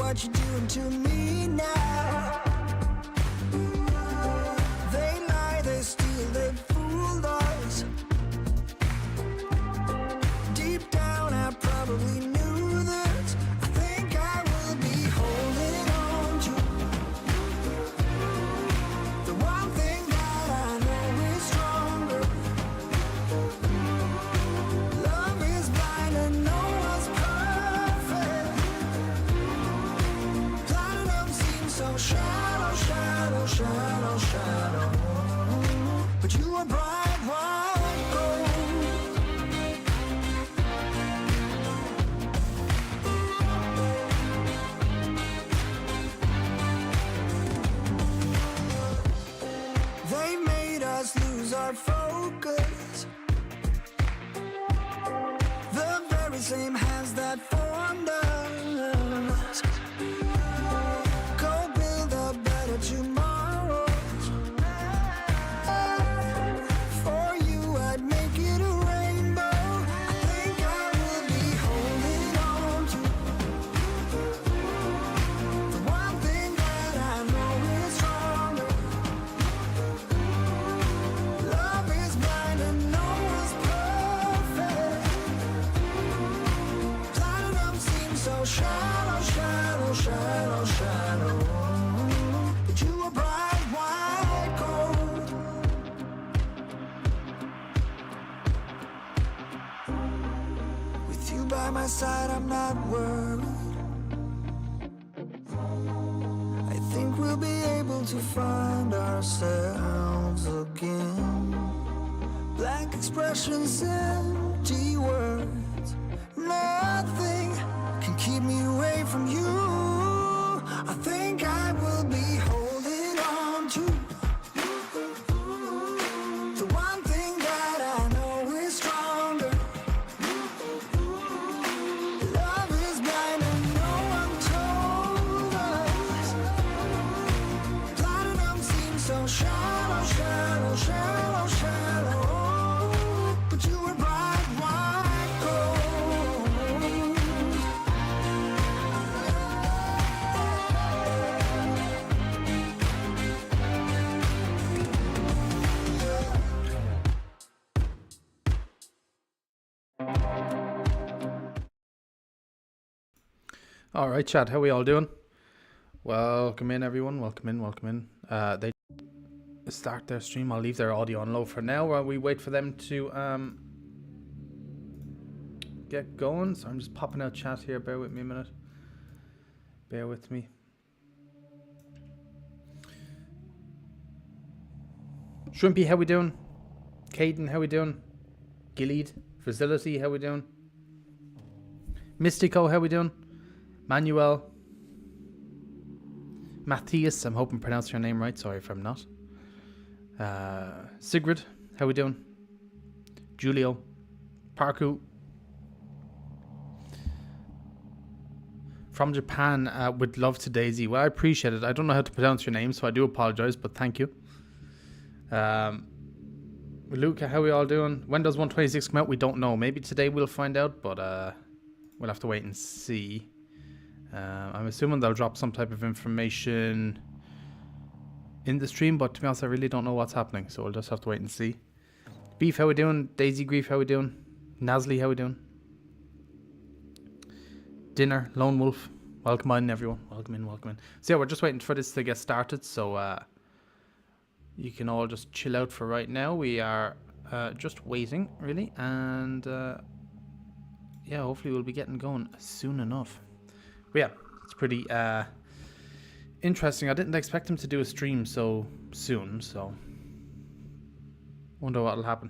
what you're doing to me now. They lie, they steal, they fooled us. Deep down I probably knew this. I think I will be holding on to the one thing that I know is stronger. Love is blind and no one's perfect. Platinum seems so shallow, shallow, shallow, shallow. But you are bright white gold. They made us lose our focus. The very same hands that formed us. Go build a better tomorrow. For you I'd make it a rainbow. I think I will be holding on to the one thing that I know is stronger. Love is blind and no one's perfect. Platinum seems so shallow, shallow, shallow, shallow. But you are bright white gold. With you by my side, I'm not worried. I think we'll be able to find ourselves again. Blank expressions, empty words. Nothing can keep me away from you. I think I will be holding on to the one thing that I know is stronger. Love is blind and no one told us. Platinum seems so shallow, shallow, shallow, shallow. But you were bright white gold. All right, chat. How we all doing? Welcome in, everyone. Welcome in. Welcome in. They start their stream. I'll leave their audio on low for now while we wait for them to get going. So I'm just popping out chat here. Bear with me a minute. Bear with me. Shrimpy, how we doing? Caden, how we doing? Gilead, Facility, how we doing? Mystico, how we doing? Manuel, Matthias, I'm hoping I pronounced your name right. Sorry if I'm not. Sigrid, how we doing? Julio, Parku. From Japan, would love to DayZ. Well, I appreciate it. I don't know how to pronounce your name, so I do apologize, but thank you. Luca, how we all doing? When does 126 come out? We don't know. Maybe today we'll find out, but we'll have to wait and see. I'm assuming they'll drop some type of information in the stream, but to be honest, I really don't know what's happening, so we'll just have to wait and see. Beef, how we doing? DayZ Grief, how we doing? Nasli, how we doing? Dinner, Lone Wolf, welcome in, everyone. Welcome in, welcome in. So yeah, we're just waiting for this to get started, so you can all just chill out for right now. We are just waiting, really, and yeah, hopefully we'll be getting going soon enough. But yeah, it's pretty interesting. I didn't expect him to do a stream so soon, so wonder what'll happen.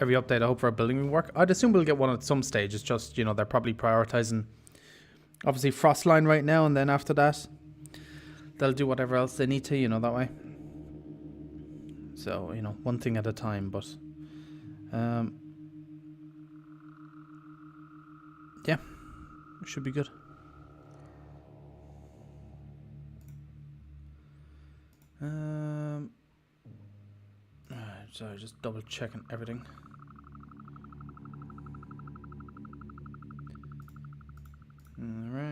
Every update, I hope for a building will work. I'd assume we'll get one at some stage. It's just, you know, they're probably prioritizing obviously frostline right now, and then after that they'll do whatever else they need to, you know, that way. So, you know, one thing at a time, but yeah, it should be good. Sorry, just double checking everything.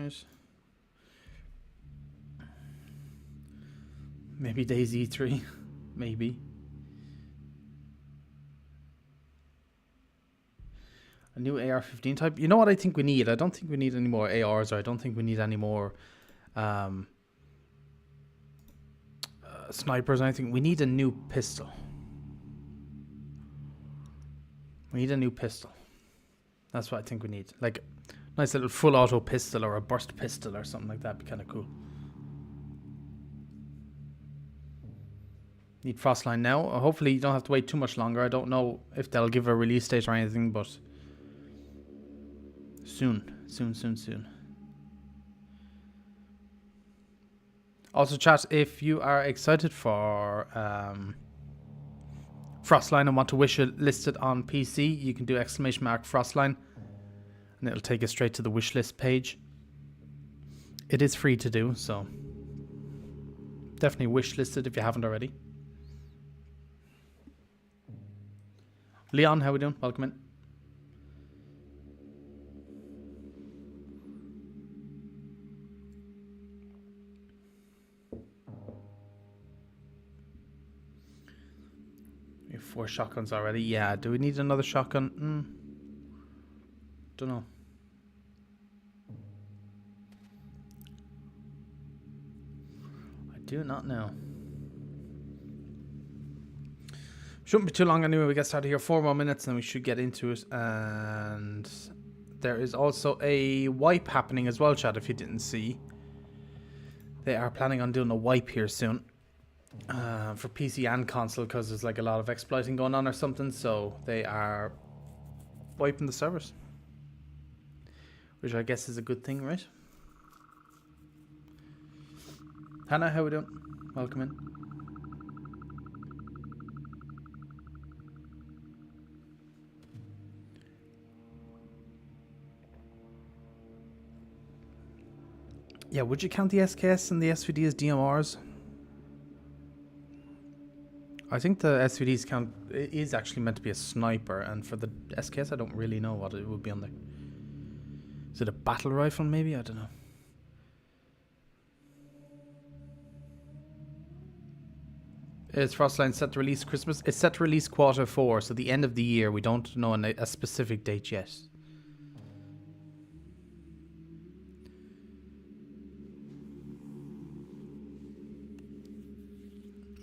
right. Maybe DayZ 3. Maybe. A new AR-15 type. You know what I think we need? I don't think we need any more ARs, or I don't think we need any more snipers or anything. We need a new pistol. We need a new pistol. That's what I think we need. Like a nice little full auto pistol or a burst pistol or something like that. Be kind of cool. Need frostline now. Hopefully you don't have to wait too much longer. I don't know if they'll give a release date or anything, but soon. Also, chat, if you are excited for frostline and want to wish it listed on PC, you can do !frostline and it'll take you straight to the wish list page. It is free to do, so definitely wish listed if you haven't already. Leon, how we doing? Welcome in. We have 4 shotguns already. Yeah, do we need another shotgun? Don't know. I do not know. Shouldn't be too long anyway. We get started here. 4 more minutes and we should get into it. And there is also a wipe happening as well, chat, if you didn't see. They are planning on doing a wipe here soon. For PC and console, because there's like a lot of exploiting going on or something. So they are wiping the servers. Which I guess is a good thing, right? Hannah, how we doing? Welcome in. Yeah, would you count the SKS and the SVD as DMRs? I think the SVDs count is actually meant to be a sniper, and for the SKS I don't really know what it would be on there. Is it a battle rifle maybe? I don't know. Is Frostline set to release Christmas? It's set to release Q4, so the end of the year. We don't know a specific date yet.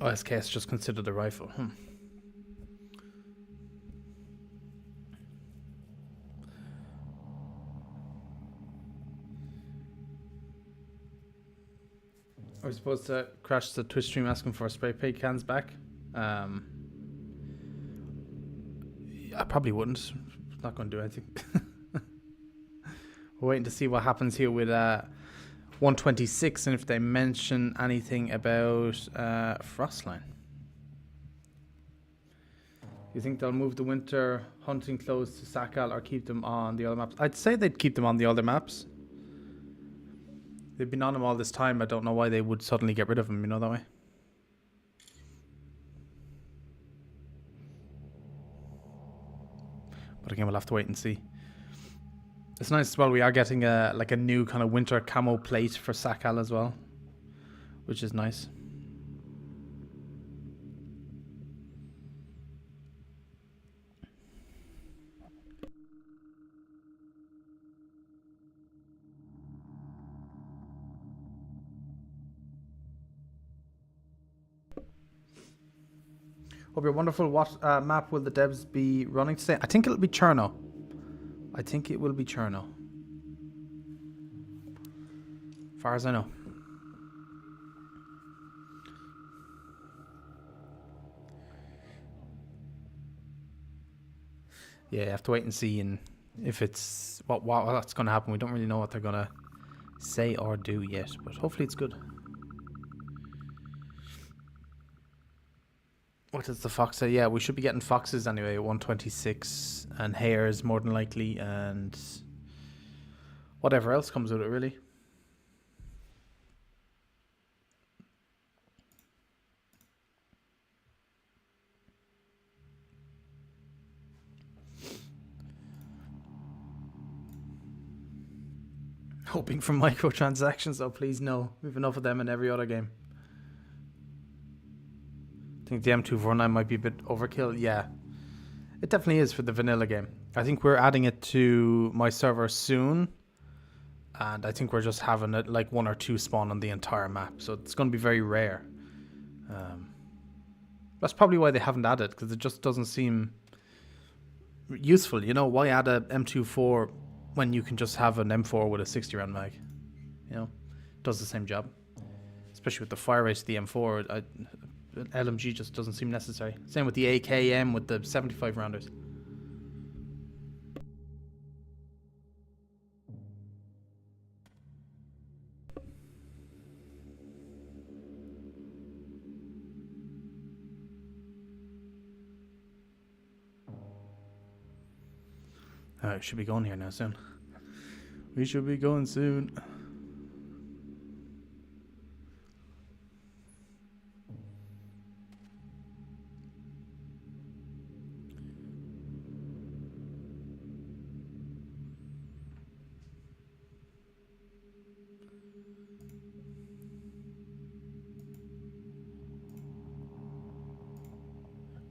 Oh, SKS just considered a rifle. I was supposed to crash the Twitch stream asking for spray paint cans back. I probably wouldn't. Not going to do anything. We're waiting to see what happens here with 126 and if they mention anything about frostline. You think they'll move the winter hunting clothes to Sakal or keep them on the other maps? I'd say they'd keep them on the other maps. They've been on them all this time. I don't know why they would suddenly get rid of them, you know, that way. But again, we'll have to wait and see. It's nice as well. We are getting a new kind of winter camo plate for Sakal as well, which is nice. Hope you're wonderful. What map will the devs be running today? I think it'll be Cherno. I think it will be Cherno. Far as I know. Yeah, you have to wait and see, and if it's what's going to happen. We don't really know what they're going to say or do yet, but hopefully it's good. What does the fox say? Yeah, we should be getting foxes anyway, 126, and hares more than likely, and whatever else comes with it, really. Hoping for microtransactions, though, please no. We've enough of them in every other game. I think the M249 might be a bit overkill. Yeah, it definitely is for the vanilla game. I think we're adding it to my server soon. And I think we're just having it like 1 or 2 spawn on the entire map. So it's going to be very rare. That's probably why they haven't added, because it just doesn't seem useful. You know, why add a M24 when you can just have an M4 with a 60 round mag? You know, it does the same job. Especially with the fire rate of the M4, LMG just doesn't seem necessary. Same with the AKM with the 75 rounders. Alright, should be going here now soon. We should be going soon.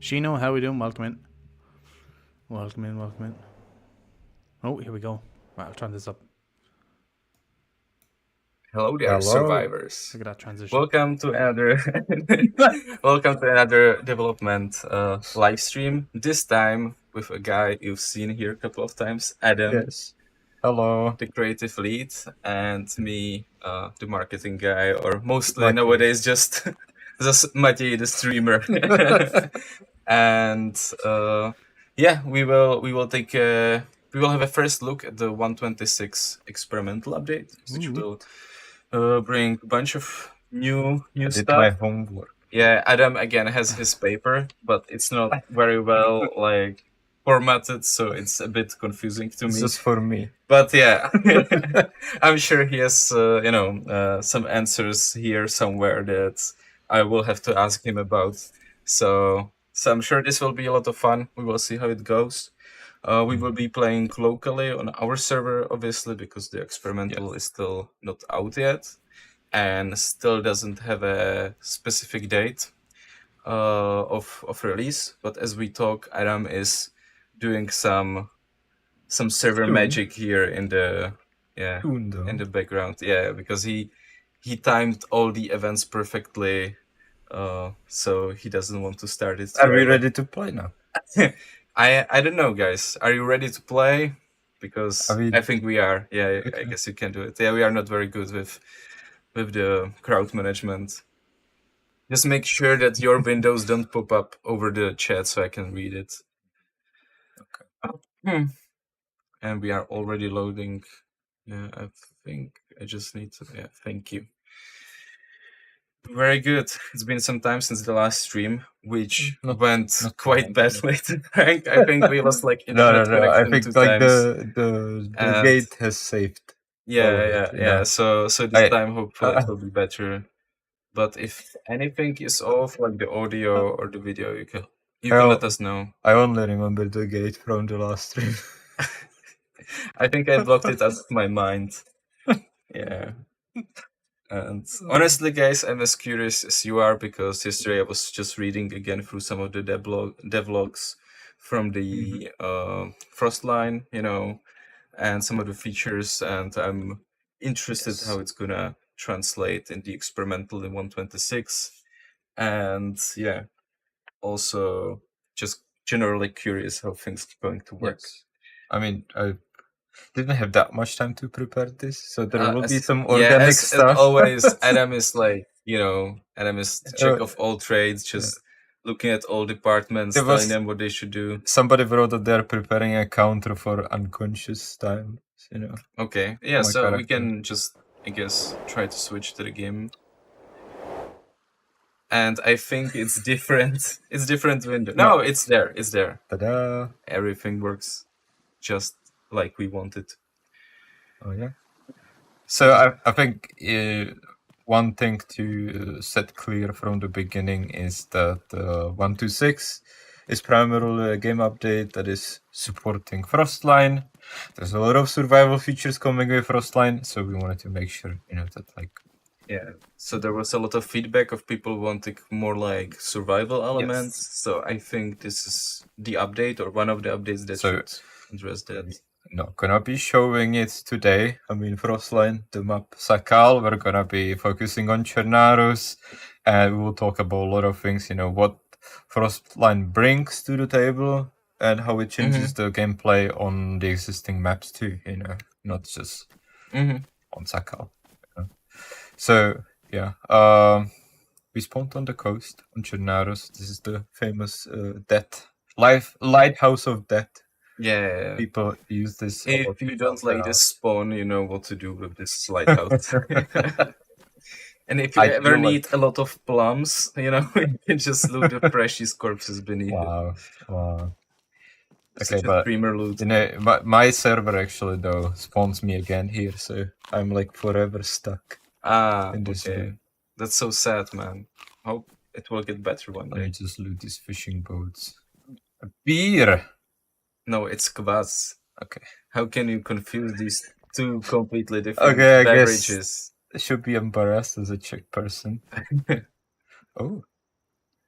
Shino, how we doing? Welcome in. Welcome in, welcome in. Oh, here we go. Right, I'll turn this up. Hello there, survivors. Look at that transition. Welcome to another welcome to another development live stream. This time with a guy you've seen here a couple of times, Adam. Yes. Hello. The creative lead, and me, the marketing guy, or mostly nowadays just Matty, the streamer. And yeah, we will take we will have a first look at the 1.26 experimental update, which will bring a bunch of new Did stuff. my homework. Yeah, Adam again has his paper, but it's not very well like formatted, so it's a bit confusing to It's me. just for me. But yeah, I'm sure he has some answers here somewhere that I will have to ask him about. So I'm sure this will be a lot of fun. We will see how it goes. We will be playing locally on our server, obviously, because the experimental is still not out yet and still doesn't have a specific date of release. But as we talk, Adam is doing some server magic here in the in the background. Yeah, because he timed all the events perfectly, so he doesn't want to start it. Are we ready to play now? I don't know, guys. Are you ready to play? Because I think we are. Yeah, I guess you can do it. Yeah, we are not very good with the crowd management. Just make sure that your windows don't pop up over the chat so I can read it. Okay. And we are already loading. Yeah, I think I just need to. Yeah, thank you. Very good. It's been some time since the last stream, which went quite badly. I think we lost like internet no. I think like times. the gate has saved. Yeah. So this time hopefully it will be better. But if anything is off, like the audio or the video, you can let us know. I only remember the gate from the last stream. I think I blocked it out of my mind. Yeah. And honestly, guys, I'm as curious as you are, because yesterday I was just reading again through some of the devlogs from the frostline, and some of the features, and I'm interested how it's gonna translate in the experimental in 1.26, and yeah, also just generally curious how things are going to work. Yes. I mean, I didn't have that much time to prepare this, so there will be some organic stuff. As always, Adam is like, Adam is the jack of all trades, just looking at all departments, telling them what they should do. Somebody wrote that they're preparing a counter for unconscious time, Okay, yeah, so we can just, I guess, try to switch to the game. And I think it's different. It's different window. No, it's there. It's there. Ta-da! Everything works just like we wanted. Oh yeah. So I think one thing to set clear from the beginning is that 1.26 is primarily a game update that is supporting Frostline, there's a lot of survival features coming with Frostline, so we wanted to make sure, that like Yeah. So there was a lot of feedback of people wanting more like survival elements. So I think this is the update or one of the updates that So- should address that. not gonna be showing it today. I mean, Frostline, the map Sakal, we're gonna be focusing on Chernaros, and we will talk about a lot of things, what Frostline brings to the table, and how it changes the gameplay on the existing maps too, not just on Sakal. So, yeah, we spawned on the coast, on Chernaros. This is the famous lighthouse of death. Yeah. People use this. a lot If you to don't help like out. this spawn, you know what to do with this lighthouse. And if you I ever feel like- need a lot of plums, you can just loot the precious corpses beneath it. Wow. Such Okay, a but streamer loot. my server actually though spawns me again here, so I'm like forever stuck in this Okay. room. That's so sad, man. Hope it will get better one Let me day. just loot these fishing boats. A beer. No, it's kvass. Okay. How can you confuse these two completely different Okay, I guess- beverages? I should be embarrassed as a Czech person. Oh,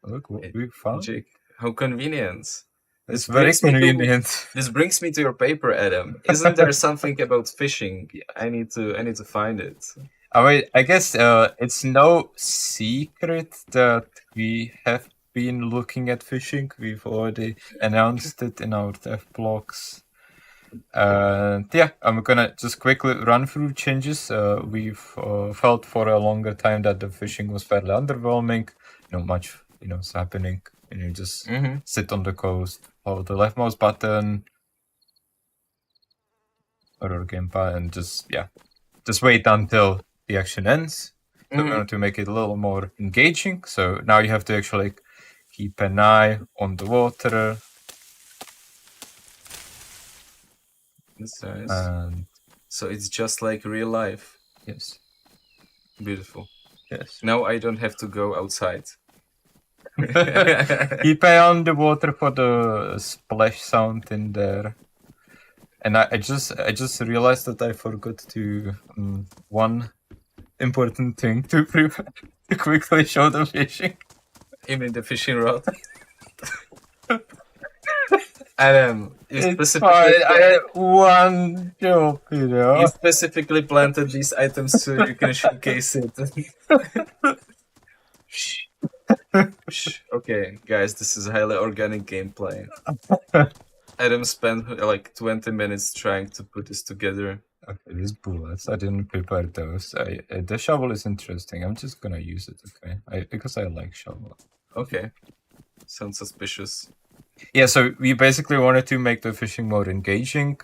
look what we found. Jake, how convenient. It's This very brings me to- convenient. This brings me to your paper, Adam. Isn't there something about fishing? I need to find it. I guess it's no secret that we have been looking at fishing. We've already announced it in our dev blogs. And yeah, I'm gonna just quickly run through changes. We've felt for a longer time that the fishing was fairly underwhelming. Not much, is happening. And you just sit on the coast, hold the left mouse button, or gamepad, and just wait until the action ends. So we want to make it a little more engaging. So now you have to actually keep an eye on the water. That's nice. And So it's just like real life. yes, Beautiful. yes. Now I don't have to go outside. Keep eye on the water for the splash sound in there. And I just realized that I forgot to one important thing to quickly show the fishing. You mean the fishing rod? Adam, It's fine. I had one job, you specifically planted these items so you can showcase it. Shh. Okay, guys, this is highly organic gameplay. Adam spent like 20 minutes trying to put this together. Okay, these bullets. I didn't prepare those. The shovel is interesting. I'm just gonna use it. Okay, because I like shovel. Okay, sounds suspicious. Yeah, so we basically wanted to make the fishing more engaging.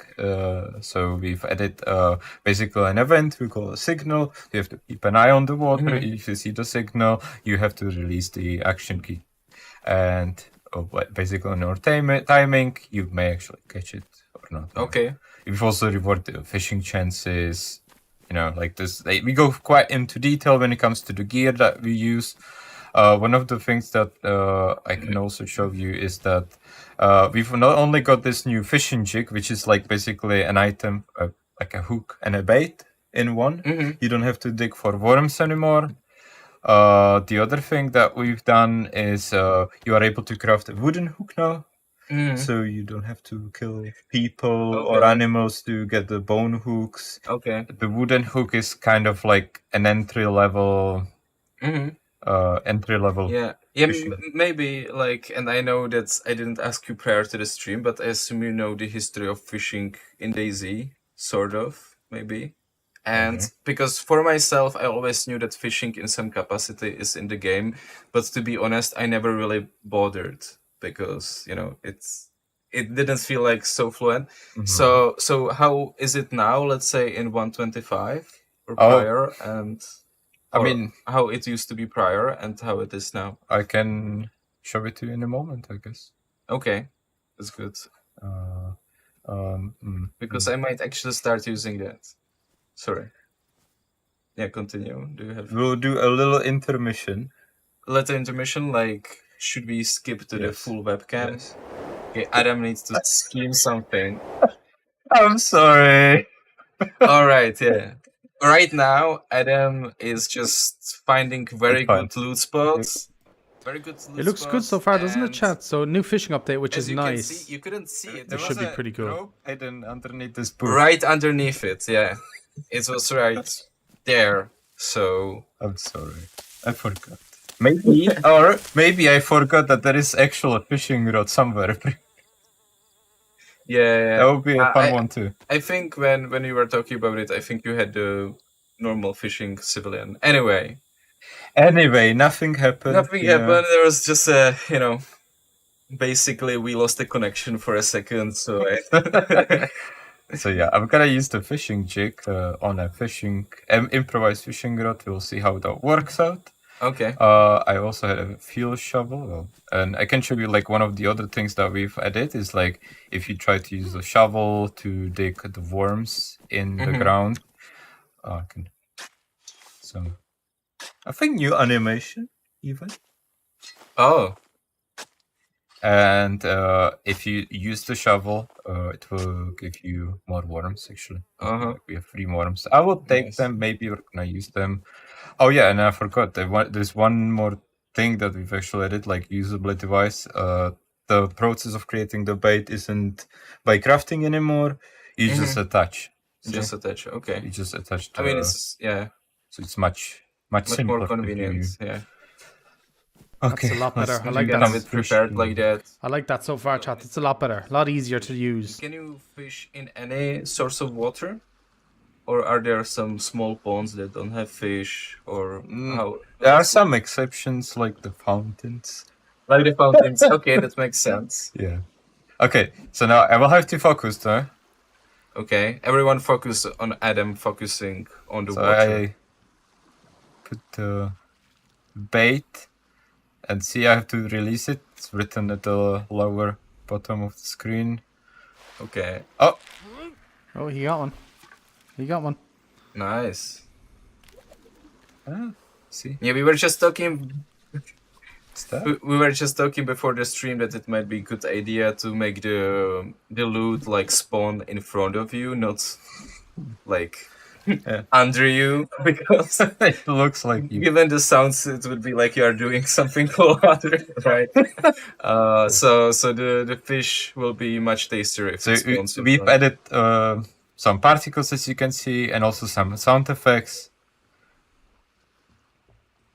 So we've added basically an event we call a signal. You have to keep an eye on the water. If you see the signal, you have to release the action key. And basically on your timing, you may actually catch it or not. Okay. We've also rewarded the fishing chances. Like this. We go quite into detail when it comes to the gear that we use. One of the things that I can also show you is that we've not only got this new fishing jig, which is like basically an item, like a hook and a bait in one. You don't have to dig for worms anymore. The other thing that we've done is you are able to craft a wooden hook now. So you don't have to kill people or animals to get the bone hooks. Okay. The wooden hook is kind of like an entry level. Yeah, maybe like, and I know that I didn't ask you prior to the stream, but I assume you know the history of fishing in DayZ, sort of, maybe. And because for myself, I always knew that fishing in some capacity is in the game, but to be honest, I never really bothered because it didn't feel like so fluent. So how is it now? Let's say in 1.25 or prior, and I mean, how it used to be prior and how it is now. I can show it to you in a moment, I guess. Okay, that's good. Because I might actually start using that. Sorry. Yeah, continue. Do you have We'll do a little intermission. little intermission? Like, should we skip to the Yes. full webcam? Yes. Okay, Adam needs to scheme something. I'm sorry. All right, yeah. Right now, Adam is just finding very It's fine. good loot spots. Very good loot It looks good so spots, far, doesn't it, and chat? So new fishing update, which as is you can see, nice. you couldn't see it. It should be pretty cool. rope hidden underneath this bush. Right underneath it, yeah. It was right there. So I'm sorry. I forgot. Maybe, or maybe I forgot that there is actual fishing rod somewhere. yeah, That would be a fun one too. I think when you were talking about it, I think you had the normal fishing civilian. Anyway, nothing happened. Nothing happened. There was just a, basically we lost the connection for a second. So So yeah, I'm gonna use the fishing jig on a improvised fishing rod. We'll see how that works out. okay. I also had a fuel shovel, and I can show you like one of the other things that we've added is like if you try to use a shovel to dig the worms in the ground. I can. So, I think new animation even. Oh, And if you use the shovel, it will give you more worms. Actually, we have 3 worms. I will take Nice. them. Maybe we're gonna use them. Oh yeah, and I forgot. There's one more thing that we've actually added, like usability wise. The process of creating the bait isn't by crafting anymore. You just attach. just attach. Okay. You just attach. I mean, it's So it's much much simpler more to convenient. view. Yeah. Okay, That's a lot better. I You like can that. have it prepared like that. I like that so far, chat. It's a lot better. A lot easier to use. Can you fish in any source of water? Or are there some small ponds that don't have fish? Or how? There are some exceptions, like the fountains. Like the fountains. Okay, that makes sense. Yeah. Okay, so now I will have to focus, though. Okay, everyone focus on Adam focusing on the So water. I put the bait and see I have to release it. It's written at the lower bottom of the screen. Okay, Oh, Oh, he got one. He got one. nice. see, Yeah, we were just talking. it's that. We were just talking before the stream that it might be a good idea to make the loot like spawn in front of you, not like under you, because It looks like you. given the sounds, it would be like you are doing something cool other, right? So the fish will be much tastier if So it spawns in we've front. added some particles, as you can see, and also some sound effects.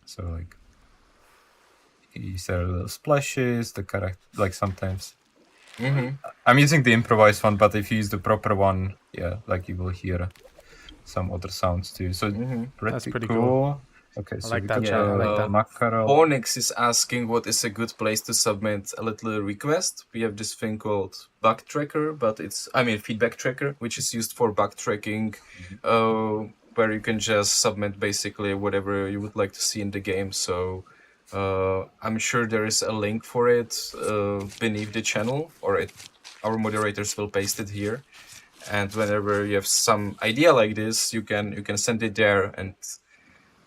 So like these are little splashes, the character, like sometimes. I'm using the improvised one, but if you use the proper one, yeah, like you will hear some other sounds too. So That's pretty cool. cool. Okay, so like we that, got chat, I like that. mackerel. Onyx is asking what is a good place to submit a little request. We have this thing called bug tracker, but feedback tracker, which is used for bug tracking, where you can just submit basically whatever you would like to see in the game. So I'm sure there is a link for it beneath the channel, or our moderators will paste it here. And whenever you have some idea like this, you can send it there, and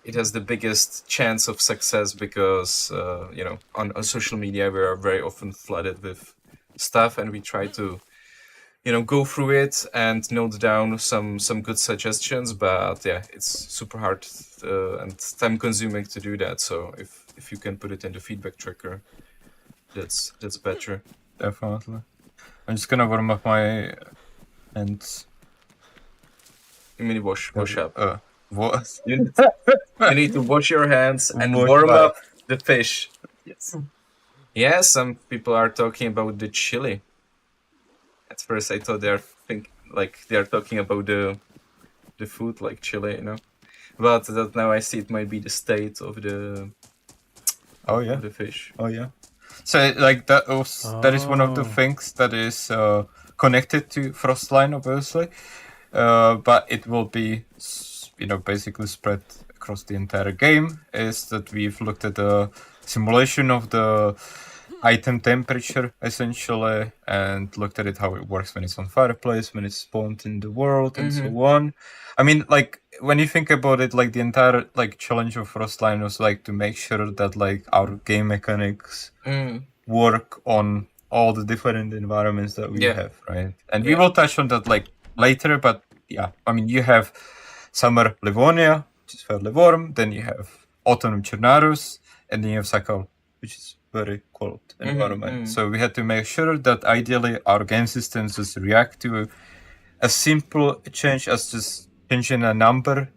it has the biggest chance of success because on social media we are very often flooded with stuff, and we try to go through it and note down some good suggestions, but yeah, it's super hard and time consuming to do that. So if you can put it in the feedback tracker, that's better. Definitely. I'm just gonna warm up my hands. You mean wash up. What? You need to wash your hands and Wash warm my- up the fish. Yes. Yeah, some people are talking about the chili. At first, I thought they're talking about the food like chili, But that now I see it might be the state of the Oh yeah. of the fish. Oh yeah. So like that is one of the Oh. things that is connected to Frostline, obviously, but it will be basically spread across the entire game. Is that we've looked at the simulation of the item temperature essentially, and looked at it how it works when it's on fireplace, when it's spawned in the world, and so on. I mean, like when you think about it, like the entire like challenge of Frostline was like to make sure that like our game mechanics work on all the different environments that we Yeah. have, right? And we will touch on that like later, but yeah, I mean, you have summer Livonia, which is fairly warm, then you have autumn Chernarus, and then you have Sakal, which is very cold environment. So we had to make sure that ideally our game systems just react to a simple change as just changing a number,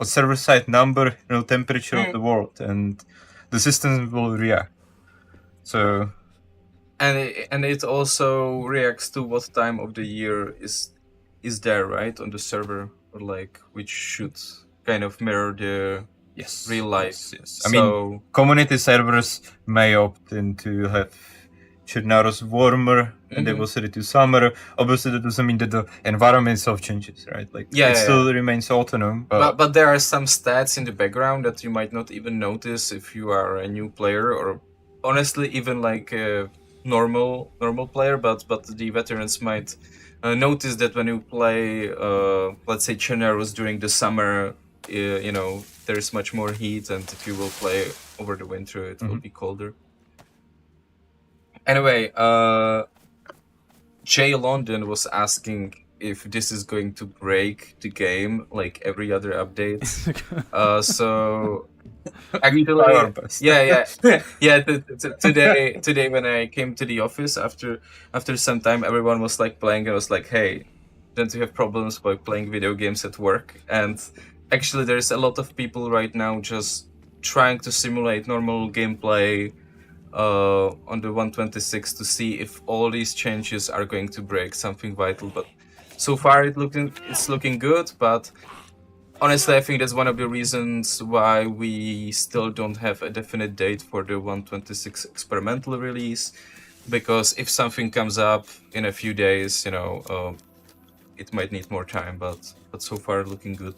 a server-side number, temperature of the world, and the system will react. So, and it also reacts to what time of the year is there, right, on the server, or like which should kind of mirror the real life. Yes. I mean, community servers may opt in to have Chernarus warmer and they will set it to summer. Obviously, that doesn't mean that the environment itself changes, right? Like, it still remains autonomous. But there are some stats in the background that you might not even notice if you are a new player, or honestly, even like a normal player. But the veterans might notice that when you play, let's say, Chernarus during the summer, there's much more heat, and if you will play over the winter, it will be colder. Anyway, Jay London was asking if this is going to break the game like every other update. So actually, today when I came to the office after some time, everyone was like playing. I was like, hey, don't you have problems by playing video games at work? And actually, there's a lot of people right now just trying to simulate normal gameplay on the 126 to see if all these changes are going to break something vital. But so far it's looking good, but honestly I think that's one of the reasons why we still don't have a definite date for the 126 experimental release, because if something comes up in a few days, it might need more time, but so far looking good.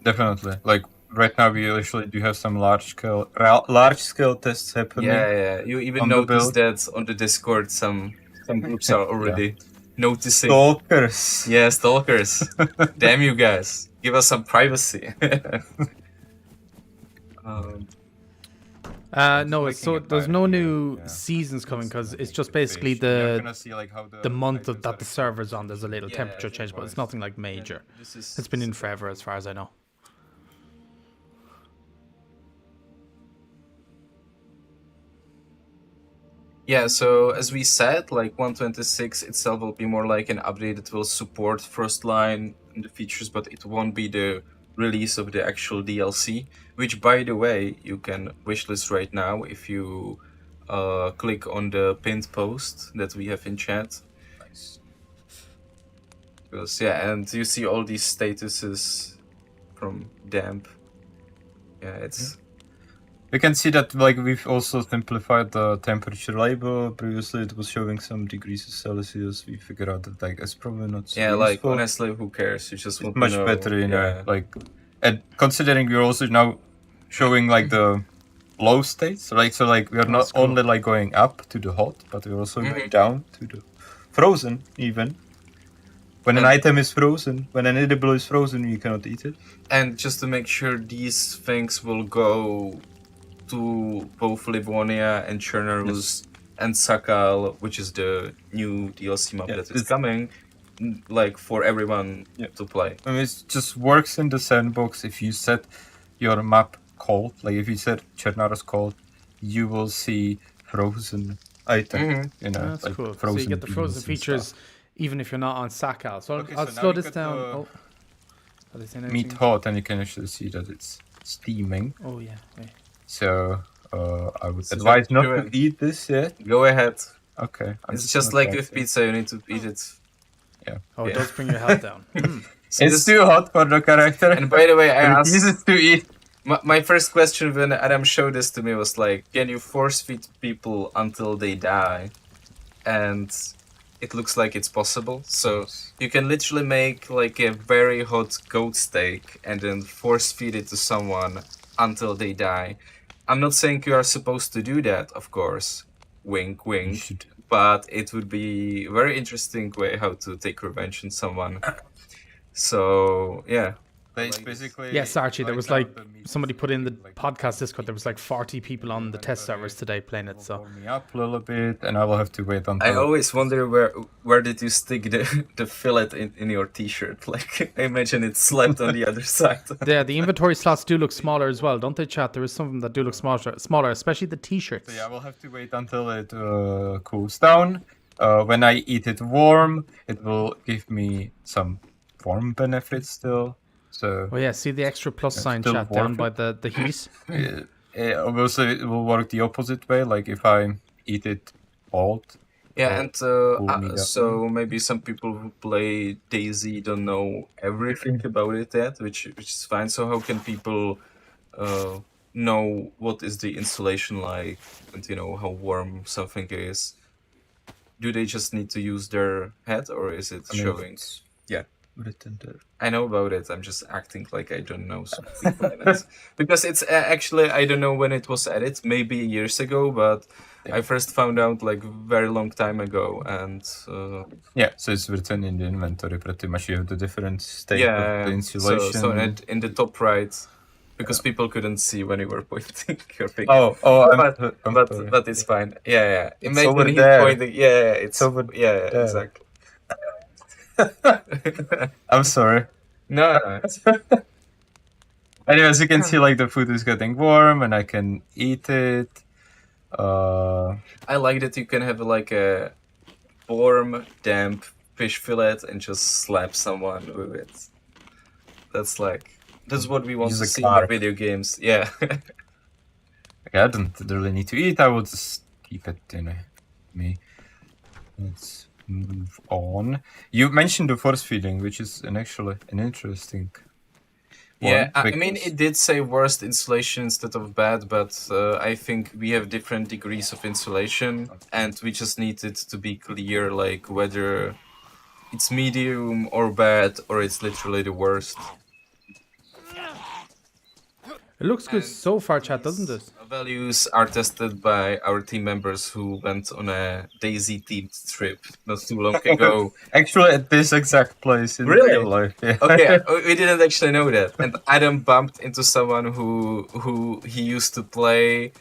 Definitely. Like, right now we actually do have some large scale tests happening. Yeah. You even noticed that on the Discord some groups are already noticing. Stalkers. Yeah, stalkers. Damn you guys. Give us some privacy. No, so there's no new seasons coming because it's just basically the month that the server's on. There's a little temperature change, but it's nothing like major. It's been in forever as far as I know. Yeah, so as we said, like 126 itself will be more like an update that will support frostline and the features, but it won't be the release of the actual DLC, which, by the way, you can wishlist right now if you click on the pinned post that we have in chat. Nice. Because, and you see all these statuses from Damp. Yeah, it's... We can see that like we've also simplified the temperature label. Previously it was showing some degrees Celsius. We figured out that like it's probably not so useful. Like honestly, who cares? You just want much to know, better, like, and considering we're also now showing like the low states, so like we are not only like going up to the hot, but we're also going down to the frozen even. When an item is frozen, when an edible is frozen, you cannot eat it. And just to make sure these things will go to both Livonia and Chernarus and Sakal, which is the new DLC map that is coming, like for everyone to play. I mean, it just works in the sandbox. If you set your map cold, like if you set Chernarus cold, you will see frozen items. That's like cool. So you get the frozen features even if you're not on Sakal. So I'll slow this down. Meat hot, and you can actually see that it's steaming. Oh yeah. Wait. So I would advise not to eat this yet. Go ahead. Okay. It's just like with pizza, you need to eat it. Yeah. Oh, it does bring your health down. It's too hot for the character. And by the way, I asked... It to eat. My first question when Adam showed this to me was like, can you force feed people until they die? And it looks like it's possible. So you can literally make like a very hot goat steak and then force feed it to someone until they die. I'm not saying you are supposed to do that, of course. Wink, wink. But it would be a very interesting way how to take revenge on someone. So, yeah. It's basically. Yes, Archie, there right was now like the meet somebody put in the like podcast Discord. There was like 40 people on the test servers today playing it. So warm me up a little bit, and I will have to wait until. I always wonder where did you stick the fillet in your t-shirt? Like I imagine it slept on the other side. yeah, the inventory slots do look smaller as well, don't they, chat? There is some of them that do look smaller, especially the t-shirts. So yeah, I will have to wait until it cools down. When I eat it warm, it will give me some warm benefits still. So Oh yeah, see the extra plus sign still chat down worth by the heat. obviously it will work the opposite way. Like if I eat it cold. Yeah, and me down. so maybe some people who play DayZ don't know everything about it yet, which is fine. So how can people know what is the installation like, and how warm something is? Do they just need to use their head, or is it showing? It's Yeah, written there. I know about it. I'm just acting like I don't know something about it. Because it's actually, I don't know when it was added, maybe years ago, but I first found out like very long time ago, and Yeah, so it's written in the inventory pretty much. You have the different state of yeah, the insulation. so in the top right, because people couldn't see when you were pointing your finger. But it's fine. Yeah. It's Imagine over he's there. pointing. Yeah, it's over yeah, there. exactly. I'm sorry. No. Anyways, you can see like the food is getting warm and I can eat it. I like that you can have like a warm, damp fish fillet and just slap someone with it. That's what we want Use to a see in car. the video games. Yeah. Okay, I don't really need to eat. I will just keep it in me. Let's move on. You mentioned the force feeding, which is actually an interesting one. Yeah, I mean, because- it did say worst insulation instead of bad, but I think we have different degrees of insulation, and we just need it to be clear, like whether it's medium or bad, or it's literally the worst. It looks good And so far, chat, doesn't it? Values are tested by our team members who went on a DayZ themed trip not too long ago. Actually, at this exact place in Really? real life. Yeah. Okay, we didn't actually know that. And Adam bumped into someone who he used to play,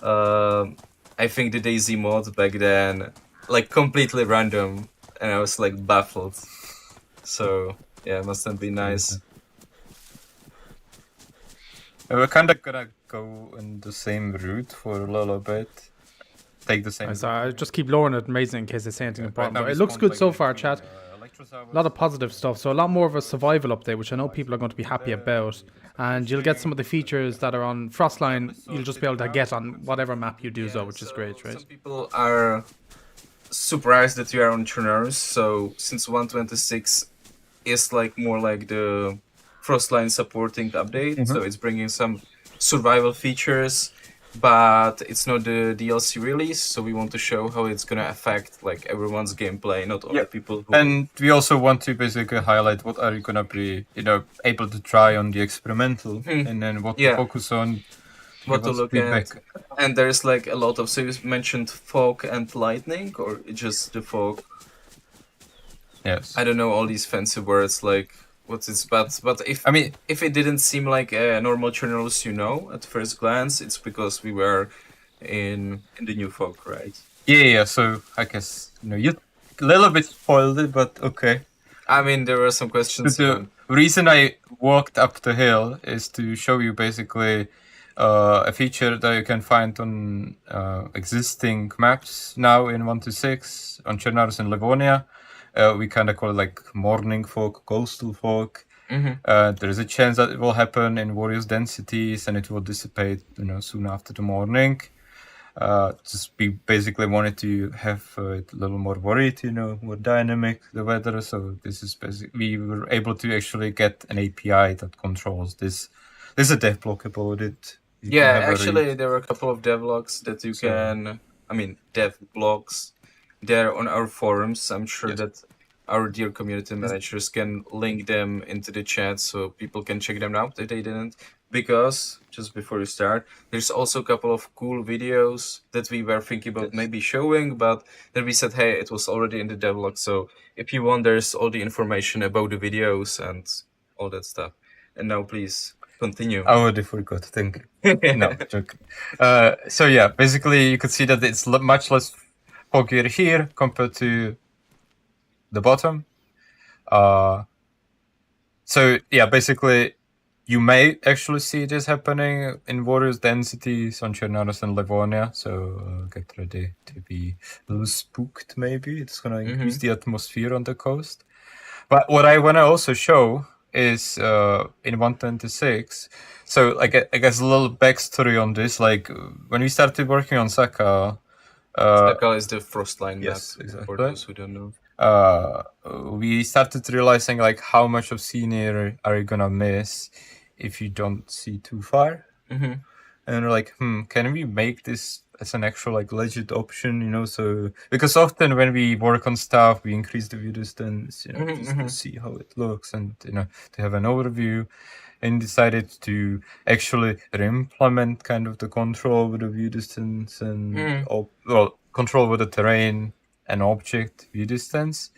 I think the DayZ mod back then, like completely random, and I was like baffled. So yeah, it must have been nice. We're kind of gonna go in the same route for a little bit. Take the same. So I just keep lowering it, amazing, in case they say anything Right important. now But we it looks spawned, good like, so in far, between, chat. A lot of positive stuff. So a lot more of a survival update, which I know people are going to be happy about. And you'll get some of the features that are on Frostline. You'll just be able to get on whatever map you do, so which is great, right? Some people are surprised that we are on Chernarus, so since 126 is like more like the Frostline supporting update, so it's bringing some survival features, but it's not the DLC release, so we want to show how it's gonna affect like everyone's gameplay, not only people who... And we also want to basically highlight what are you gonna be, able to try on the experimental, and then what to focus on. what to look at. And there's like a lot of... So you mentioned fog and lightning, or just the fog? Yes. I don't know all these fancy words, like what's its... But if it didn't seem like a normal Chernarus, at first glance, it's because we were in the new fog, right? Yeah. So I guess you a little bit spoiled it, but okay. I mean, there were some questions. The reason I walked up the hill is to show you basically a feature that you can find on existing maps now in 1.6 on Chernarus and Livonia. We kind of call it like morning fog, coastal fog. There is a chance that it will happen in various densities and it will dissipate, soon after the morning. We basically wanted to have it a little more varied, more dynamic, the weather. So this is basically, we were able to actually get an API that controls this. There's a dev blog about it. Yeah, actually, there were a couple of devlogs that you can... I mean, dev blogs. They're on our forums. I'm sure that our dear community managers can link them into the chat so people can check them out if they didn't. Because, just before you start, there's also a couple of cool videos that we were thinking about maybe showing, but then we said, hey, it was already in the devlog, so if you want, there's all the information about the videos and all that stuff. And now please continue. I already forgot. Thank you. No, joke. So yeah, basically you could see that it's much less foggier here compared to the bottom. So yeah, basically you may actually see this happening in various densities on Chernaris and Livonia. So get ready to be a little spooked. Maybe it's gonna increase the atmosphere on the coast. But what I want to also show is in 126. So like I guess a little backstory on this. Like when we started working on Saka, Saka is the frostline yes, map, exactly. for those who don't know. We started realizing like how much of scenery are you gonna miss if you don't see too far. And we're like, can we make this as an actual like legit option, you know? So because often when we work on stuff, we increase the view distance, you know, just to see how it looks and you know to have an overview. And decided to actually implement kind of the control over the view distance and control over the terrain and object view distance.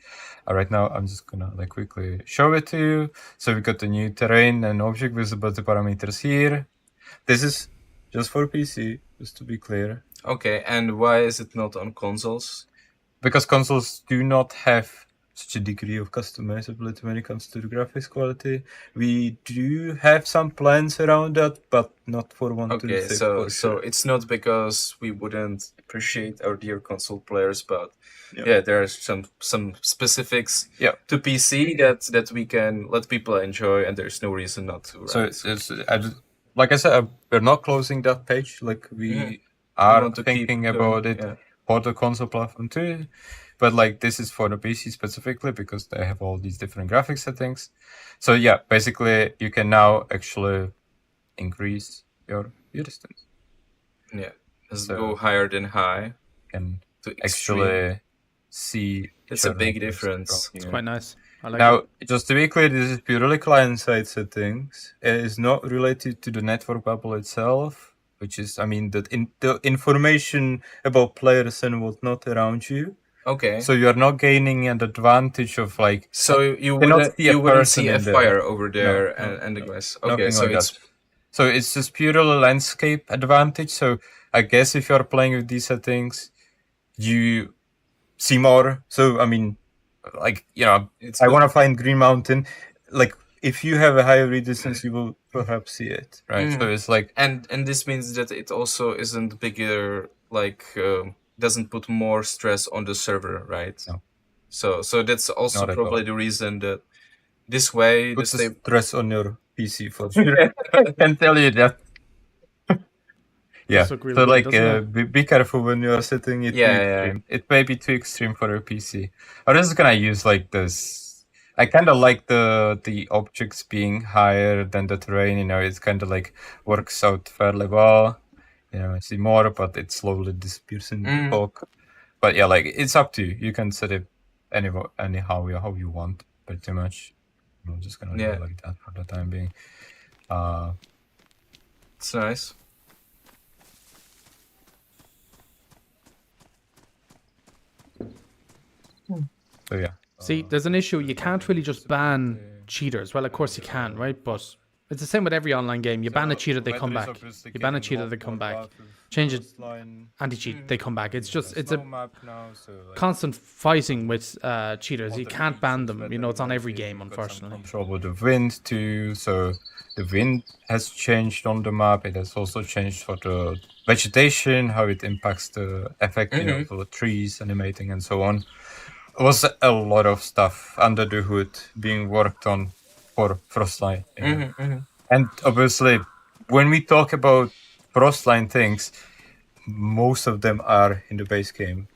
Right now I'm just gonna like quickly show it to you. So we got the new terrain and object visibility parameters here. This is just for PC, just to be clear. Okay, and why is it not on consoles? Because consoles do not have such a degree of customizability when it comes to the graphics quality. We do have some plans around that, but not for 126. Okay, so it's not because we wouldn't appreciate our dear console players, but yeah, there are some specifics to PC that we can let people enjoy, and there's no reason not to. Right? So it's like I said, we're not closing that page. Like we are thinking about it for the console platform too. But like this is for the PC specifically because they have all these different graphic settings. So yeah, basically you can now actually increase your view distance. Yeah, let's go higher than high. And actually see. It's a big difference. It's quite nice. I like now, it. just to be clear, this is purely client-side settings. It is not related to the network bubble itself, which is, I mean, the information about players and whatnot around you. Okay. So you are not gaining an advantage of like. So you wouldn't see a fire over there and the glass. Okay, so it's just purely landscape advantage. So I guess if you are playing with these settings, you see more. So I mean, like you know, I want to find Green Mountain. Like if you have a higher read distance, you will perhaps see it, right? So it's like, and this means that it also isn't bigger, like doesn't put more stress on the server, right? No. So that's also probably the reason that this way puts the stress on your PC for sure. I can tell you that. Yeah. So like, be careful when you are setting it too extreme. It may be too extreme for your PC. I'm just gonna use like this. I kind of like the objects being higher than the terrain. You know, it's kind of like works out fairly well. You know, I see more, but it slowly disappears in the fog. But yeah, like it's up to you. You can set it anyhow how you want, pretty much. I'm just gonna do it like that for the time being. It's nice. So yeah. See, there's an issue. You can't really just ban cheaters. Well, of course you can, right? But it's the same with every online game. You ban a cheater, they come back. You ban a cheater, they come back. Change it, anti-cheat, they come back. It's a constant fighting with cheaters. You can't ban them. You know, it's on every game, unfortunately. Control with the wind too. So the wind has changed on the map. It has also changed for the vegetation, how it impacts the effect, you know, for the trees animating and so on. It was a lot of stuff under the hood being worked on for Frostline. And obviously, when we talk about Frostline things, most of them are in the base game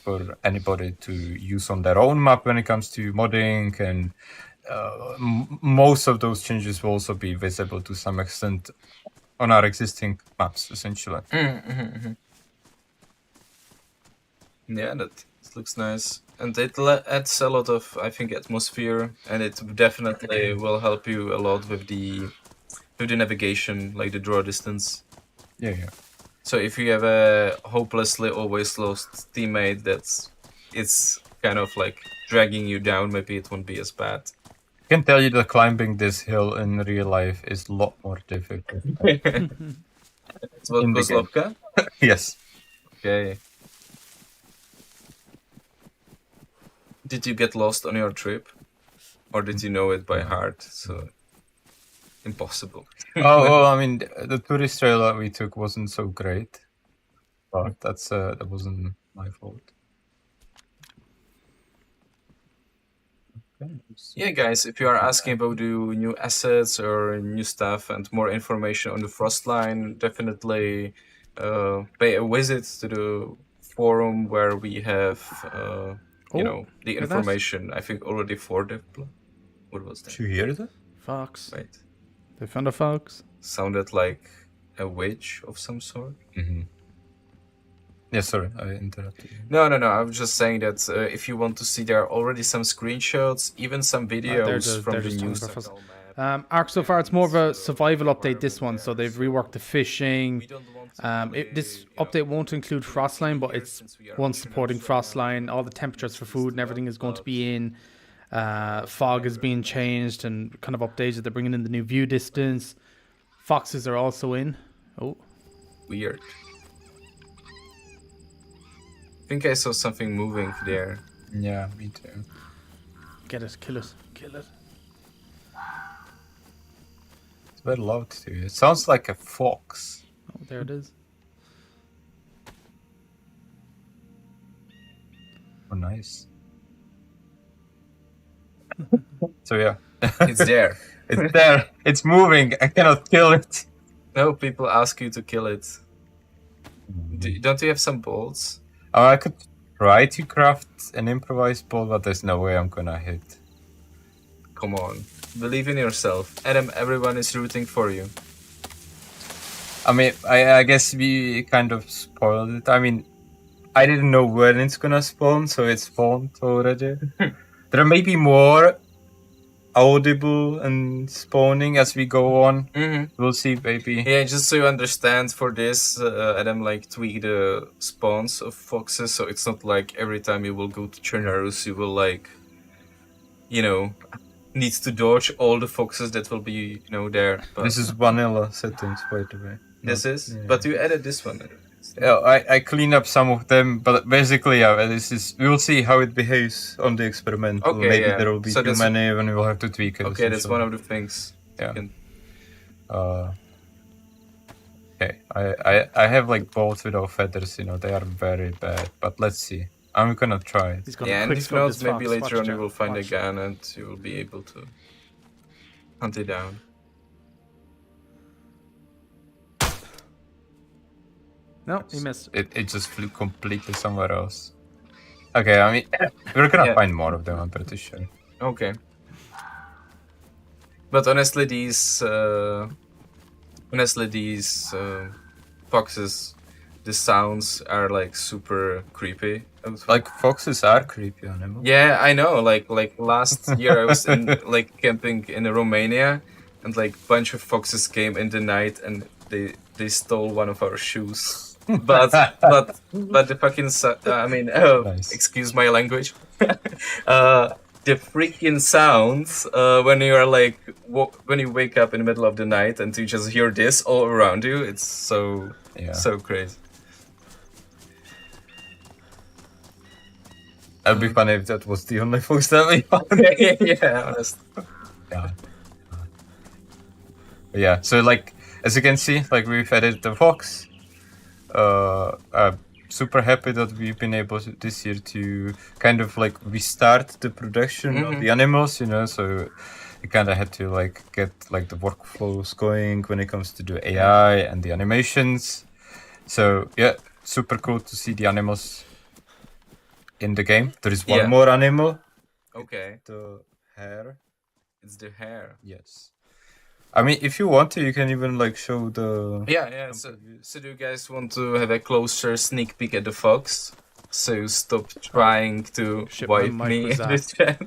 for anybody to use on their own map when it comes to modding. And most of those changes will also be visible to some extent on our existing maps, essentially. Yeah, that looks nice. And it adds a lot of, I think, atmosphere, and it definitely will help you a lot with the navigation, like the draw distance. Yeah. So if you have a hopelessly always lost teammate it's kind of like dragging you down, maybe it won't be as bad. I can tell you that climbing this hill in real life is a lot more difficult. It's what In the game. Kozlovka? Yes. Okay. Did you get lost on your trip? Or did you know it by heart? So impossible. Oh, well, I mean, the tourist trail that we took wasn't so great. But that wasn't my fault. Okay. Yeah, guys, if you are asking about the new assets or new stuff and more information on the Frostline, definitely pay a visit to the forum where we have, Oh, the hear that? information. I think already for the. What was that? Did you hear that? Fox. Wait, They found a fox. sounded like a witch of some sort. Mm-hmm. Yeah, sorry, I interrupted you. No. I was just saying that if you want to see, there are already some screenshots, even some videos from the new talking about stuff. fox. Ark, so far it's more of a survival update, this one, so they've reworked the fishing. This update won't include frostline, but it's one supporting frostline. All the temperatures for food and everything is going to be in. Fog is being changed and kind of updated. They're bringing in the new view distance. Foxes are also in. Oh, Weird. I think I saw something moving there. Yeah, me too. get it, kill it, kill it. It's very loud too. It sounds like a fox. Oh, there it is. Oh, nice. So yeah, It's there. it's there. It's moving. I cannot kill it. No, people ask you to kill it. Don't you have some bolts? I could try to craft an improvised ball, but there's no way I'm gonna hit. Come on. Believe in yourself. Adam, everyone is rooting for you. I mean, I guess we kind of spoiled it. I mean, I didn't know when it's gonna spawn, so it spawned already. There may be more audible and spawning as we go on. Mm-hmm. We'll see, baby. Yeah, just so you understand, for this, Adam tweak the spawns of foxes, so it's not like every time you will go to Chernarus, you will need to dodge all the foxes that will be, there. But This is vanilla settings, by the way. this is, Yeah. but you added this one. Yeah, I clean up some of them, but basically, yeah, this is. We will see how it behaves on the experimental. Okay, Maybe yeah. there will be So too that's- many, and we will have to tweak it. Okay, that's one of the things. Yeah. You can- Okay, I have like bolts without feathers. They are very bad. But let's see. I'm gonna try it. He's gonna Yeah, and quick if scope not, this maybe fox. later Watch on you out, will find a watch. gun and you will be able to hunt it down. No, he missed. It just flew completely somewhere else. Okay, I mean, we're gonna Yeah. find more of them. I'm pretty sure. Okay. But honestly, these foxes, the sounds are like super creepy. Like foxes are creepy animals. Yeah, I know. Like last year, I was in camping in Romania, and bunch of foxes came in the night, and they stole one of our shoes. But the fucking Nice. excuse my language. The freaking sounds when you are when you wake up in the middle of the night and you just hear this all around you, it's so crazy. That'd be funny if that was the only fox that we found. Yeah, honestly. Yeah, so as you can see, we've added the fox. I'm super happy that we've been able this year to kind of restart the production of the animals, so we kind of had to get the workflows going when it comes to the AI and the animations. So yeah, super cool to see the animals in the game. There is one Yeah. more animal. Okay, The hare. it's the hair. Yes. I mean, if you want to, you can even show the. Yeah. So do you guys want to have a closer sneak peek at the fox? So you stop trying to Shit, my wipe mic me was in the chat.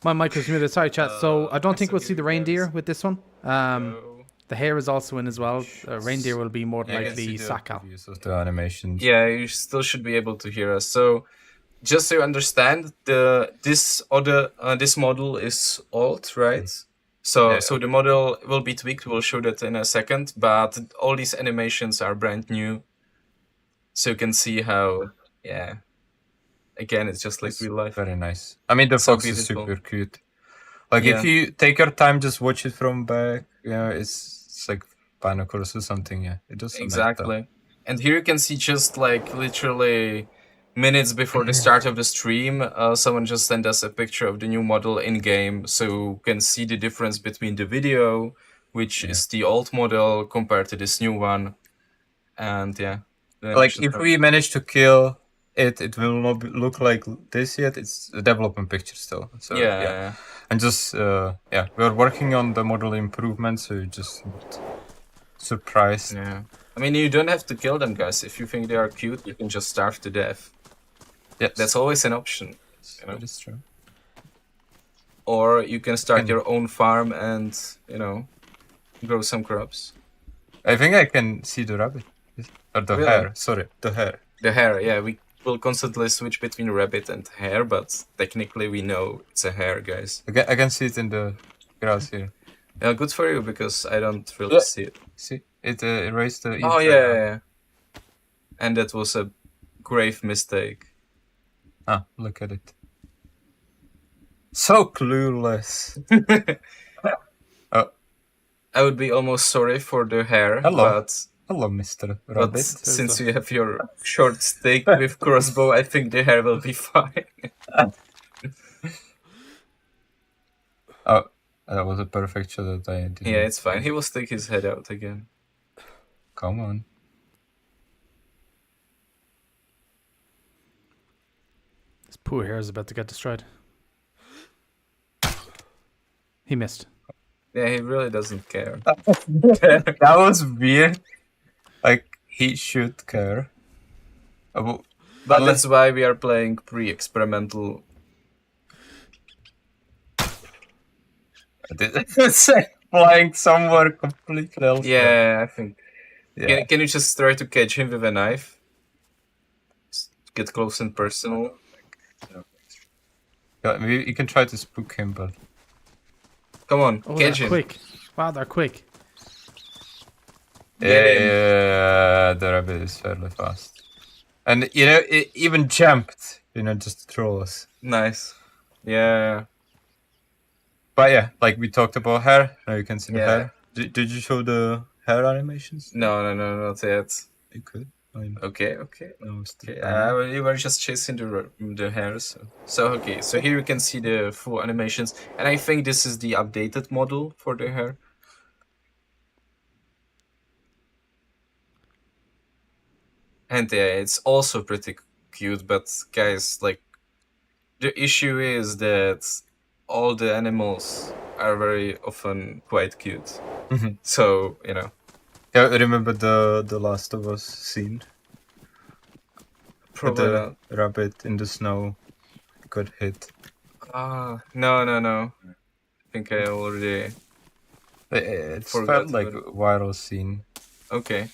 My mic was muted. Sorry, chat. So I don't think we'll see the reindeer with this one. So- The hare is also in as well. Reindeer will be more Yeah, I can likely see the Saka. Views of the animations. Yeah, you still should be able to hear us. So just so you understand, this model is old, right? So Yeah. so the model will be tweaked. We'll show that in a second. But all these animations are brand new, so you can see how. Yeah. Again, it's just like It's real life. very nice. I mean, the So fox is beautiful. super cute. Like Yeah. if you take your time, just watch it from back. Yeah, it's like binoculars or something. Yeah, it does. Exactly. And here you can see just like literally minutes before the start of the stream, someone just sent us a picture of the new model in game, so you can see the difference between the video, which is the old model, compared to this new one. And yeah, the Like animations if are- we manage to kill it, it will not look like this yet. It's a development picture still. So yeah. and just yeah, we're working on the model improvement, so you're just not surprised. Yeah. I mean, you don't have to kill them, guys. If you think they are cute, you can just starve to death. Yes, That's always an option. You know? that is true. Or you can start And- your own farm and, grow some crops. I think I can see the rabbit or the Really? hare. Sorry, the hare. The hare, yeah, we will constantly switch between rabbit and hare, but technically we know it's a hare, guys. I can see it in the grass here. Yeah, good for you, because I don't really Yeah. see it. See, it erased the. Oh, yeah. And that was a grave mistake. Ah, look at it. So clueless. I would be almost sorry for the hare, Hello. but Hello, Mr. but Rabbit. since you have your short stick with crossbow, I think the hare will be fine. Oh, that was a perfect shot that I did. Yeah, it's fine. He will stick his head out again. Come on. This poor hare is about to get destroyed. He missed. Yeah, he really doesn't care. That was weird. Like, he should care. But that's why we are playing pre-experimental. It's flying somewhere completely else. Yeah, I think. Yeah. Can you just try to catch him with a knife? Just get close and personal. Yeah, you can try to spook him, but Come on, Oh, catch they're him. quick. Wow, they're quick. Get him. yeah, the rabbit is fairly fast. And it even jumped, just to troll us. Nice. Yeah. But yeah, like we talked about hair. Now you can see the Yeah. hair. Did you show the hair animations? No, not yet. You could. I mean, Okay. no, it's the Okay. We were just chasing the hairs. So okay. So here you can see the full animations, and I think this is the updated model for the hair. And yeah, it's also pretty cute. But guys, like, the issue is that all the animals are very often quite cute. Mhm. So Yeah, I remember the Last of Us scene. With probably the not. rabbit in the snow got hit. No. I think I already. It's Forgot felt like about a viral scene. Okay.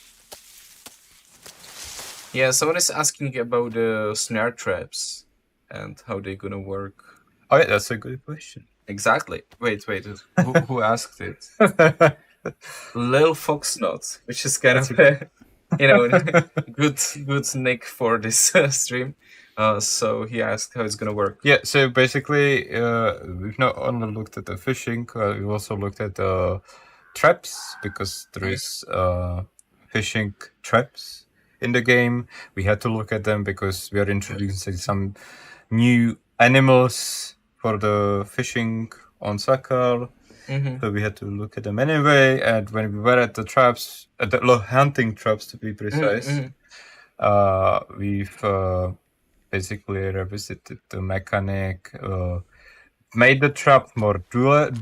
Yeah, someone is asking about the snare traps and how they're gonna work. Oh yeah, that's a good question. Exactly. Wait. Who asked it? Lil Foxnot, which is kind That's of a, good nick for this stream. So he asked how it's gonna work. Yeah, so basically, we've not only looked at the fishing, we've also looked at the traps, because there is fishing traps in the game. We had to look at them because we are introducing some new animals for the fishing on Sakar. Mm-hmm. So we had to look at them anyway. And when we were at the traps, at the hunting traps to be precise, we've basically revisited the mechanic, made the trap more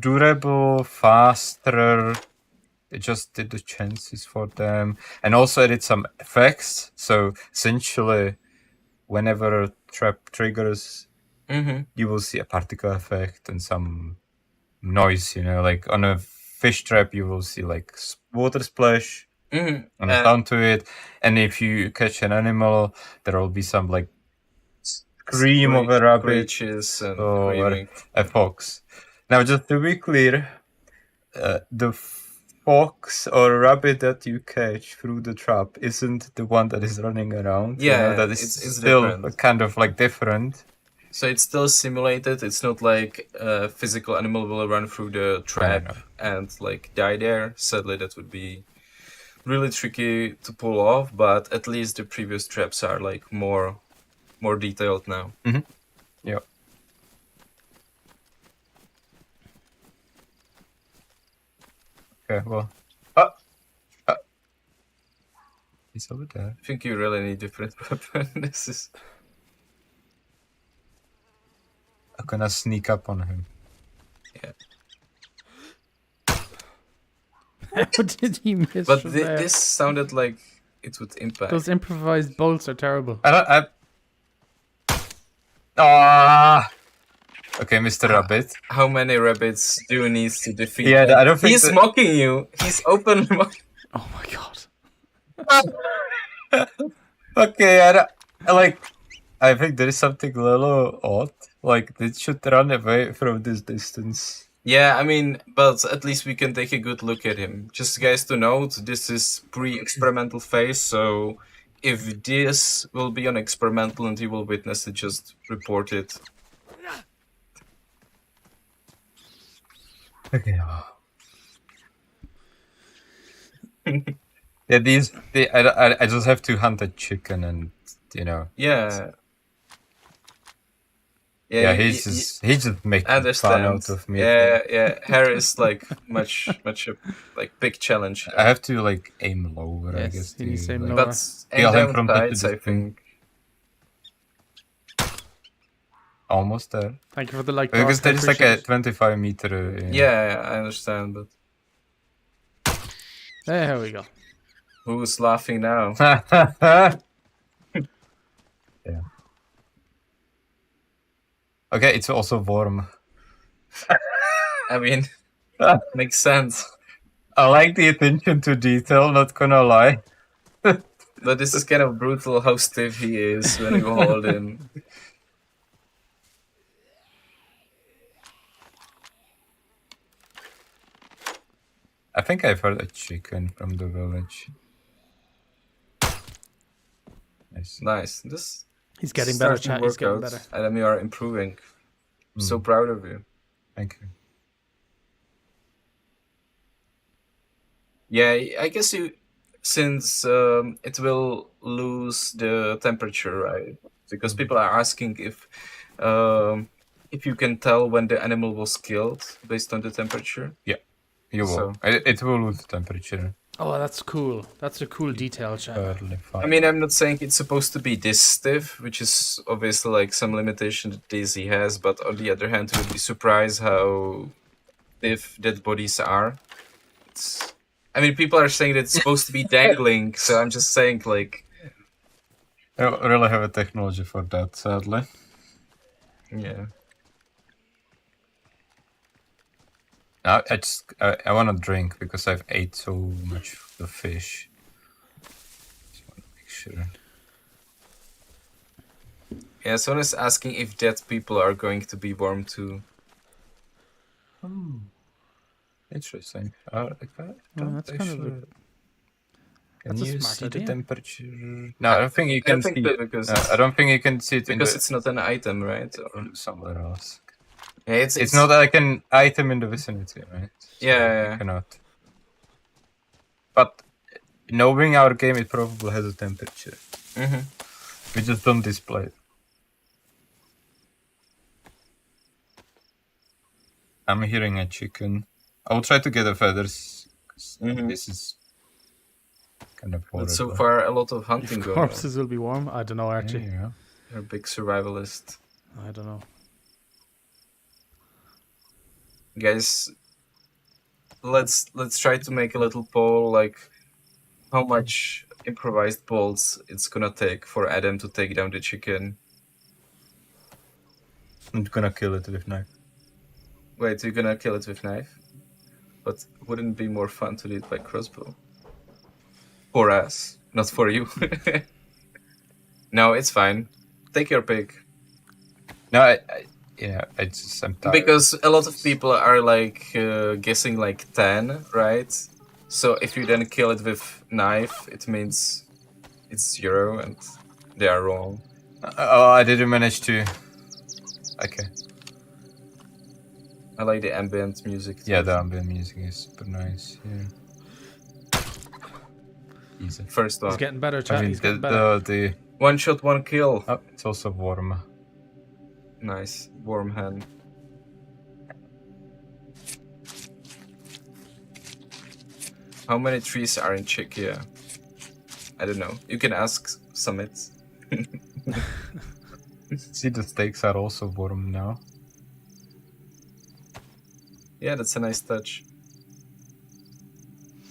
durable, faster, adjusted the chances for them, and also added some effects. So essentially, whenever a trap triggers, Mm-hmm. you will see a particle effect and some noise, like on a fish trap you will see like water splash Mm-hmm. and a sound to it, and if you catch an animal there will be some like scream of a rabbit screeches and or screaming. a fox. Now, just to be clear, the fox or rabbit that you catch through the trap isn't the one that is running around. Yeah, that is it's still different. kind of like different. So it's still simulated. It's not like a physical animal will run through the trap no. and like die there. Sadly, that would be really tricky to pull off. But at least the previous traps are like more detailed now. Yep. Okay, well. He's over there. I think you really need different weapon. This is. I'm gonna sneak up on him. Yeah. How did he miss But from there? this sounded like it would impact. Those improvised bolts are terrible. Okay, Mr. Rabbit. How many rabbits do you need to defeat? Yeah, him? I don't think He's that- mocking you. He's openly mocking. Oh my god. Okay, I think there is something a little odd. Like, it should run away from this distance. Yeah, I mean, but at least we can take a good look at him. Just guys to note, this is pre-experimental phase, so if this will be an experimental and you will witness it, just report it. Okay. Yeah, I just have to hunt a chicken and, Yeah. Yeah, he's just making fun understand. out of me. Yeah. Hair is like much like big challenge. I have to like aim lower, I Yes, guess. you need to aim like- lower. But Kill aim him down from the sides, I distance. think. Almost there. Thank you for the like. Because Ross, I there is like a appreciate 25 meter. Yeah, I understand, but it. There we go. who's laughing now? Yeah. Okay, it's also warm. I mean, makes sense. I like the attention to detail, not gonna lie. But this is kind of brutal how stiff he is when you hold him. I think I've heard a chicken from the village. Nice. Nice. This He's getting better, starting chat. He's getting workout, better. Adam, you are improving. I'm so proud of you. Thank you. Yeah, I guess you, since it will lose the temperature, right? Because people are asking if you can tell when the animal was killed based on the temperature. You will. So- It will lose temperature. Oh, that's cool. That's a cool detail, chat. Totally fine. I mean, I'm not saying it's supposed to be this stiff, which is obviously like some limitation that DayZ has, but on the other hand, you would be surprised how stiff dead bodies are. I mean, people are saying that it's supposed to be dangling, so I'm just saying, like, I don't really have a technology for that, sadly. yeah. I want to drink because I've ate so much of the fish. Just want to make sure. Yeah, someone is asking if dead people are going to be warm too. Interesting. that's kind of Can that's a you smart see idea. the temperature? No, I don't think you I can think see that it. because I don't think you can see it because in it's not an item, right? or somewhere else. Yeah, It's not like an item in the vicinity, right? So Yeah. You cannot. But knowing our game, it probably has a temperature. Mhm. We just don't display it. I'm hearing a chicken. I'll try to get the feathers. 'Cause Mhm. This is kind of horrible. But so far, a lot of hunting If going on. corpses will be warm. I don't know, Archie. Yeah. You're a big survivalist. I don't know. Guys, let's try to make a little poll, like how much improvised bolts it's gonna take for Adam to take down the chicken. I'm gonna kill it with knife. Wait, you're gonna kill it with knife? But wouldn't it be more fun to do it by crossbow? For us, not for you. No, it's fine. Take your pick. No, I just I'm tired. Because a lot of people are like guessing like 10, right? So if you then kill it with knife, it means it's 0, and they are wrong. Oh, I didn't manage to. Okay. I like the ambient music. Too. Yeah, the ambient music is super nice. Yeah. Easy. First He's one. getting better, chat. I mean, He's getting better. the One shot, one kill. oh, it's also warm. Nice. Warm hand. How many trees are in Czechia? I don't know. You can ask Summit. See, the steaks are also warm now. Yeah, that's a nice touch.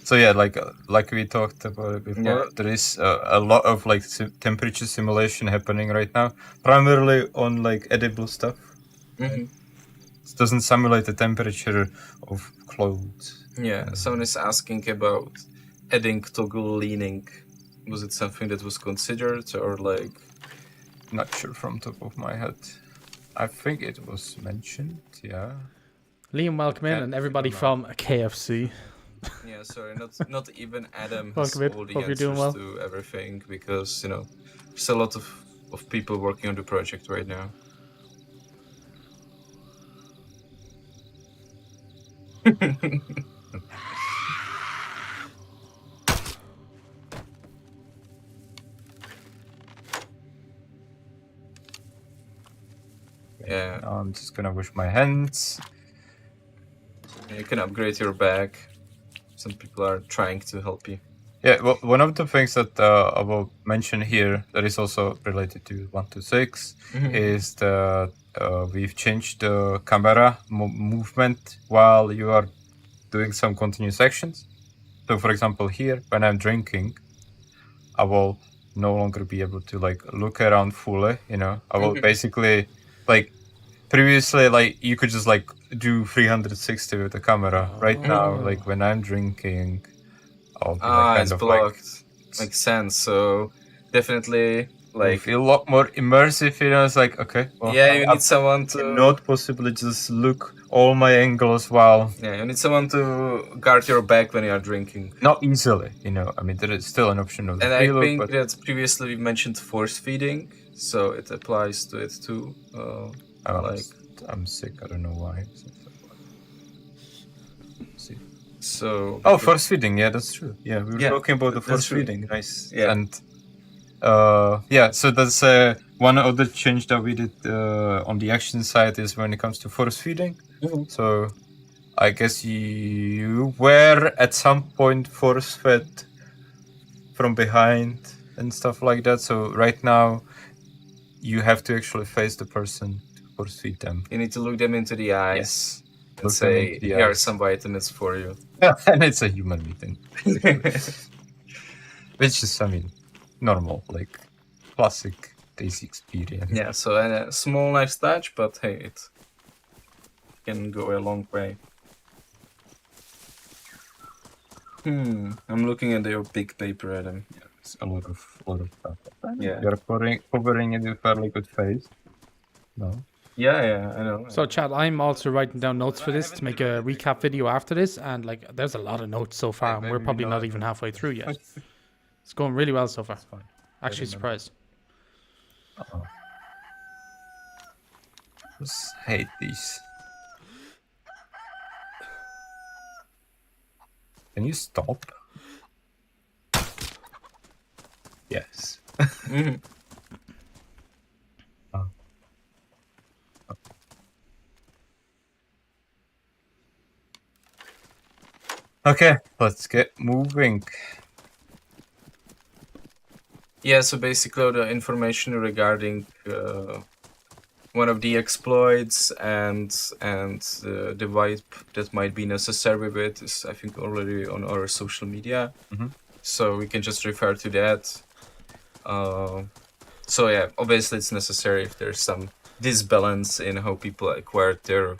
So yeah, like we talked about it before, Yeah. there is a lot of like temperature simulation happening right now, primarily on like edible stuff. Mm-hmm. It doesn't simulate the temperature of clothes. Yeah, someone is asking about adding toggle leaning. Was it something that was considered, or like? Not sure from top of my head. I think it was mentioned. Yeah. Liam, welcome in, Yeah, and everybody from KFC. Yeah, sorry, not even Adam has Welcome in. all the Hope you're doing answers well. to everything, because there's a lot of people working on the project right now. Yeah, Now I'm just gonna wash my hands. you can upgrade your bag. Some people are trying to help you. Yeah, well, one of the things that I will mention here that is also related to 126 is that we've changed the camera movement while you are doing some continuous actions. So, for example, here when I'm drinking, I will no longer be able to like look around fully. I will basically like previously like you could just like do 360 with the camera. Right now, like when I'm drinking, I'll be like kind It's of blocked. Makes sense. So definitely, like like, feel a lot more immersive. It's like okay, well, yeah, you I need someone to cannot possibly just look all my angles while Yeah, you need someone to guard your back when you are drinking. not easily. I mean, there is still an option of the And I reload, think but that previously we mentioned force feeding, so it applies to it too. Like, I'm sick. I don't know why. See. so. Oh, force feeding. Yeah, that's true. Yeah, we were talking about the that's force true. feeding. Nice. Yeah. And yeah, so that's one other change that we did on the action side is when it comes to force feeding. So I guess you were at some point force fed from behind and stuff like that. So right now you have to actually face the person to force feed them. You need to look them into the eyes. Yes. And Look them say, into the here are eyes. some vitamins for you. And it's a human meeting. Which is, I mean, normal, like classic DayZ experience. Yeah, so a small nice touch, but hey, it can go a long way. I'm looking at your big paper, Adam. Yeah, it's a lot of stuff. Yeah. You're covering it with a fairly good face. No. Yeah, I know. So, Chad, I'm also writing down notes for this to make a recap video after this, and like, there's a lot of notes so far, and we're maybe probably not. not even halfway through yet. It's going really well so far. Fine. Actually, surprised. Just hate these. Can you stop? Yes. Oh. Okay, let's get moving. Yeah, so basically all the information regarding one of the exploits and the wipe that might be necessary with it is, I think, already on our social media. So we can just refer to that. So yeah, obviously it's necessary if there's some disbalance in how people acquired their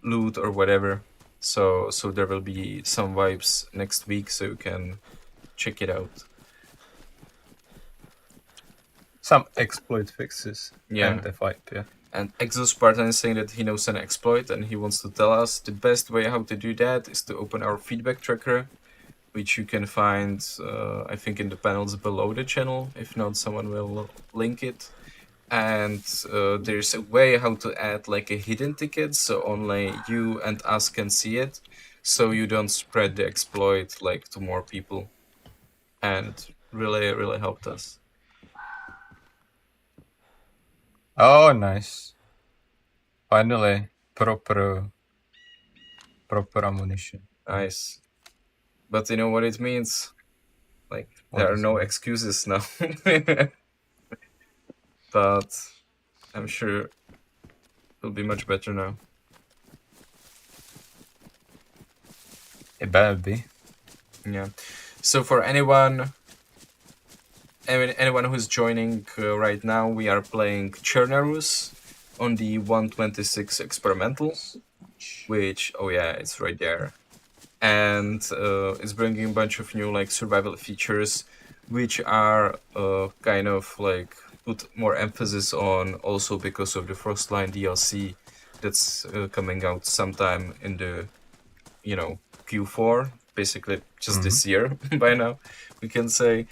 loot or whatever. So there will be some vibes next week, so you can check it out. Some exploit fixes. Yeah. And the vibe, yeah. And Exospartan is saying that he knows an exploit and he wants to tell us the best way how to do that is to open our feedback tracker, which you can find, I think, in the panels below the channel. If not, someone will link it. And there's a way how to add like a hidden ticket, so only you and us can see it, so you don't spread the exploit like to more people. And really helped us. Oh, nice. Finally, proper ammunition. Nice. But you know what it means? Like, What there are does no it mean? excuses now. But I'm sure it'll be much better now. It better be. Yeah. So for anyone who's joining right now, we are playing Chernarus on the 126 experimental, which, oh yeah, it's right there. And it's bringing a bunch of new like survival features, which are kind of like put more emphasis on also because of the Frostline DLC that's coming out sometime in the, you know, Q4, basically just this year by now, we can say.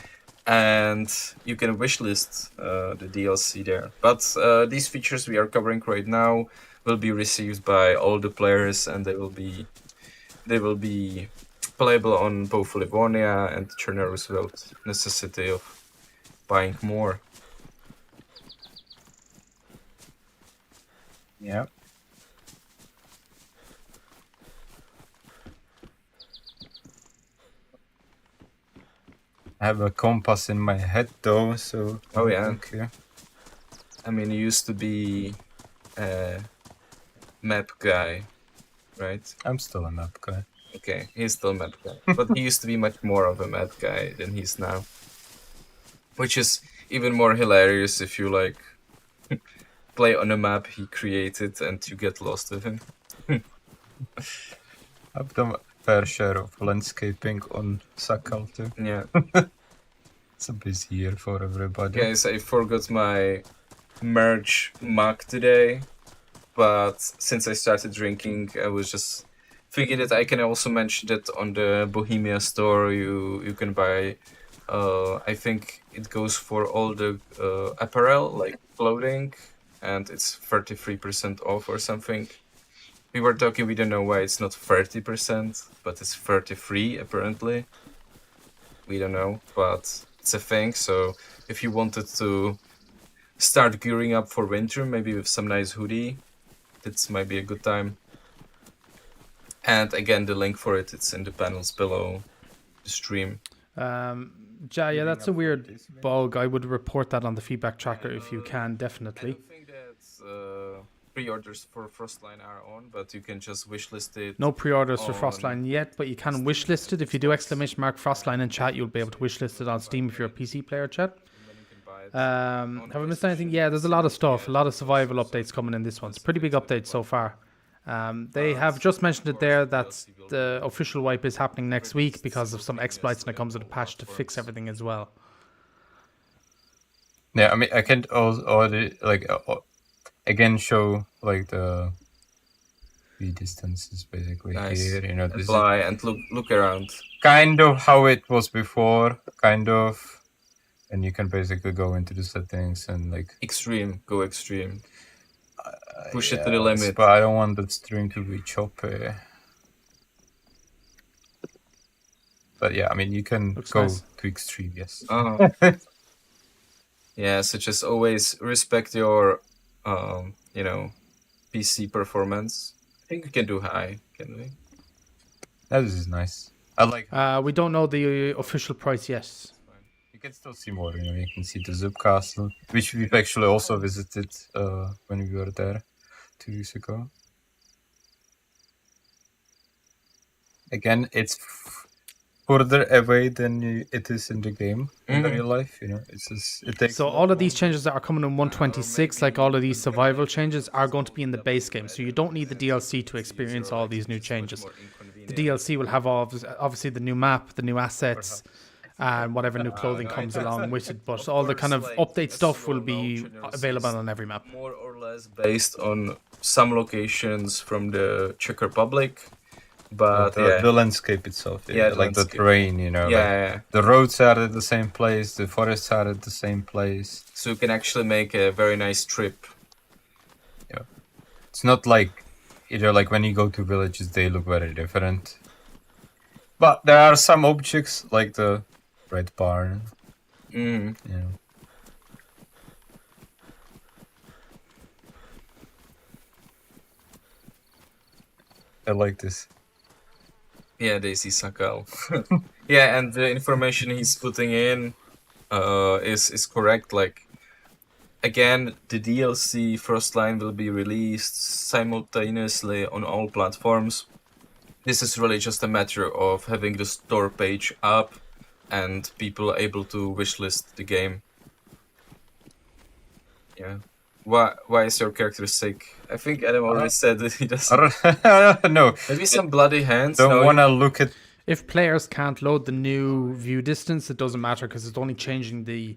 And you can wishlist the DLC there. But these features we are covering right now will be received by all the players, and they will be playable on both Livonia and Chernarus without necessity of buying more. Yeah. I have a compass in my head though, so Oh yeah. okay. I mean, you used to be a map guy, right? I'm still a map guy. Okay, he's still a map guy. But he used to be much more of a map guy than he's now. Which is even more hilarious if you, like, play on a map he created and you get lost with him. I've done a fair share of landscaping on Sakal too. Yeah. It's a busy year for everybody. Guys, I forgot my merch mug today, but since I started drinking, I was just thinking that I can also mention that on the Bohemia store you can buy. I think it goes for all the apparel, like clothing, and it's 33% off or something. We were talking, we don't know why it's not 30%, but it's 33 apparently. We don't know, but it's a thing. So if you wanted to start gearing up for winter, maybe with some nice hoodie, this might be a good time. And again, the link for it's in the panels below the stream. Yeah, that's a weird bug. I would report that on the feedback tracker if you can, I definitely. don't think that pre-orders for Frostline are on, but you can just wishlist it. No pre-orders for on Frostline yet, but you can wishlist it. If you do exclamation mark Frostline in chat, you'll be able to wishlist it on Steam if you're a PC player, chat. and then you can buy it. Have I missed anything? Yeah, there's a lot of stuff, a lot of survival updates coming in this one. It's a pretty big update so far. They have just mentioned it there that the official wipe is happening next week because of some exploits, and it comes with a patch to fix everything as well. Yeah, I mean, I can already like again show like the distances basically Nice. here. You know, And this fly is and look around. kind of how it was before, kind of, and you can basically go into the settings and like Extreme, go extreme. Push it to the limit. But I don't want that stream to be choppy. But yeah, I mean, you can Looks go nice. to extreme, yes. Yeah, so just always respect your, you know, PC performance. I think we can do high, can we? That is nice. I like. We don't know the official price yet. You can still see more. You know, you can see the Zub Castle, which we've actually also visited when we were there 2 weeks ago. Again, it's further away than it is in the game in real life. You know, it's just, it takes. So all of these changes that are coming in 126, like all of these survival changes, are going to be in the base game. So you don't need the DLC to experience all these new changes. The DLC will have obviously the new map, the new assets, and whatever new clothing comes along with it. But all the kind of update stuff will be available on every map. More or less based on some locations from the Czech Republic, but the landscape itself, Yeah, the like the landscape. terrain, you know. Yeah, like yeah. the roads are at the same place, the forests are at the same place. So you can actually make a very nice trip. It's not like like when you go to villages, they look very different. But there are some objects like the red barn. Mm. Yeah. I like this. Yeah, DayZ Sakal. Yeah, and the information he's putting in is correct. Like, again, the DLC Frostline will be released simultaneously on all platforms. This is really just a matter of having the store page up and people are able to wishlist the game. Yeah. Why is your character sick? I think Adam already said that he doesn't. I don't know. Maybe some bloody hands. Don't No, want to look at. If players can't load the new view distance, it doesn't matter because it's only changing the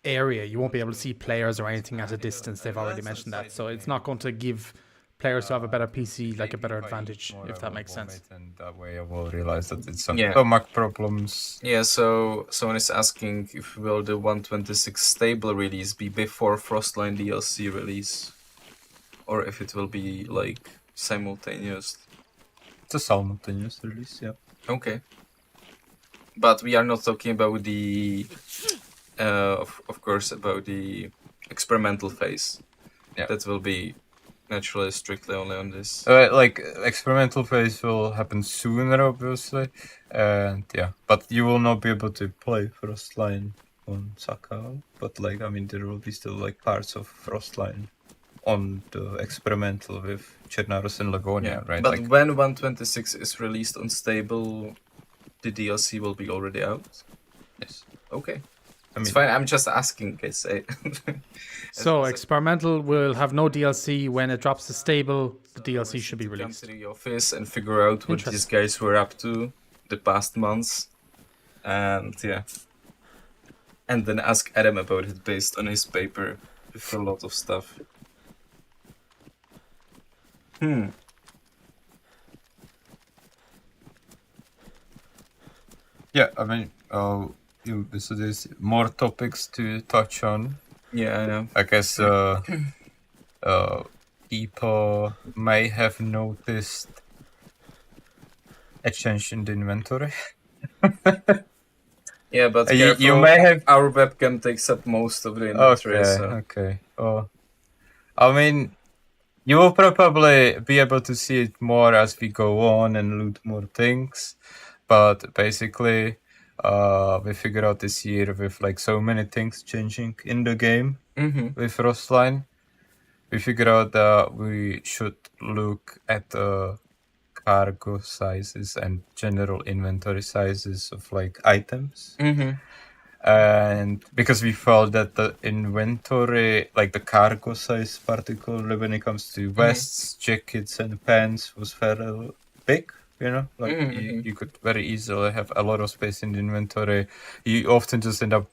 area. You won't be able to see players or anything at a distance. They've already mentioned that. So it's not going to give players who have a better PC like a better advantage, if that makes sense. And that way I will realize that it's some Yeah. stomach problems. Yeah, so someone is asking if will the 126 stable release be before Frostline DLC release, or if it will be like simultaneous. It's a simultaneous release, yeah. Okay. But we are not talking about the, of course, about the experimental phase. Yeah. That will be naturally strictly only on this. Like experimental phase will happen sooner, obviously, and yeah, but you will not be able to play Frostline on Sakal. But like, I mean, there will be still like parts of Frostline on the experimental with Chernaros and Lagonia, right? But like, when 126 is released on stable, the DLC will be already out. yes. Okay. I It's mean, fine. I'm just asking. I say. So experimental will have no DLC. When it drops to stable, the DLC should be Come released. to the office and figure out what these Interesting. guys were up to the past months, and yeah, and then ask Adam about it based on his paper with a lot of stuff. yeah, I mean, so there's more topics to touch on. Yeah, I know. I guess people may have noticed a change in the inventory. Yeah, but You careful, may have. our webcam takes up most of the inventory. Okay, So. okay. Oh, I mean, you will probably be able to see it more as we go on and loot more things. But basically, we figured out this year with like so many things changing in the game with Frostline, we figured out that we should look at the cargo sizes and general inventory sizes of like items. And because we felt that the inventory, like the cargo size particularly when it comes to vests, jackets and pants, was very big, you know, like you could very easily have a lot of space in the inventory. You often just end up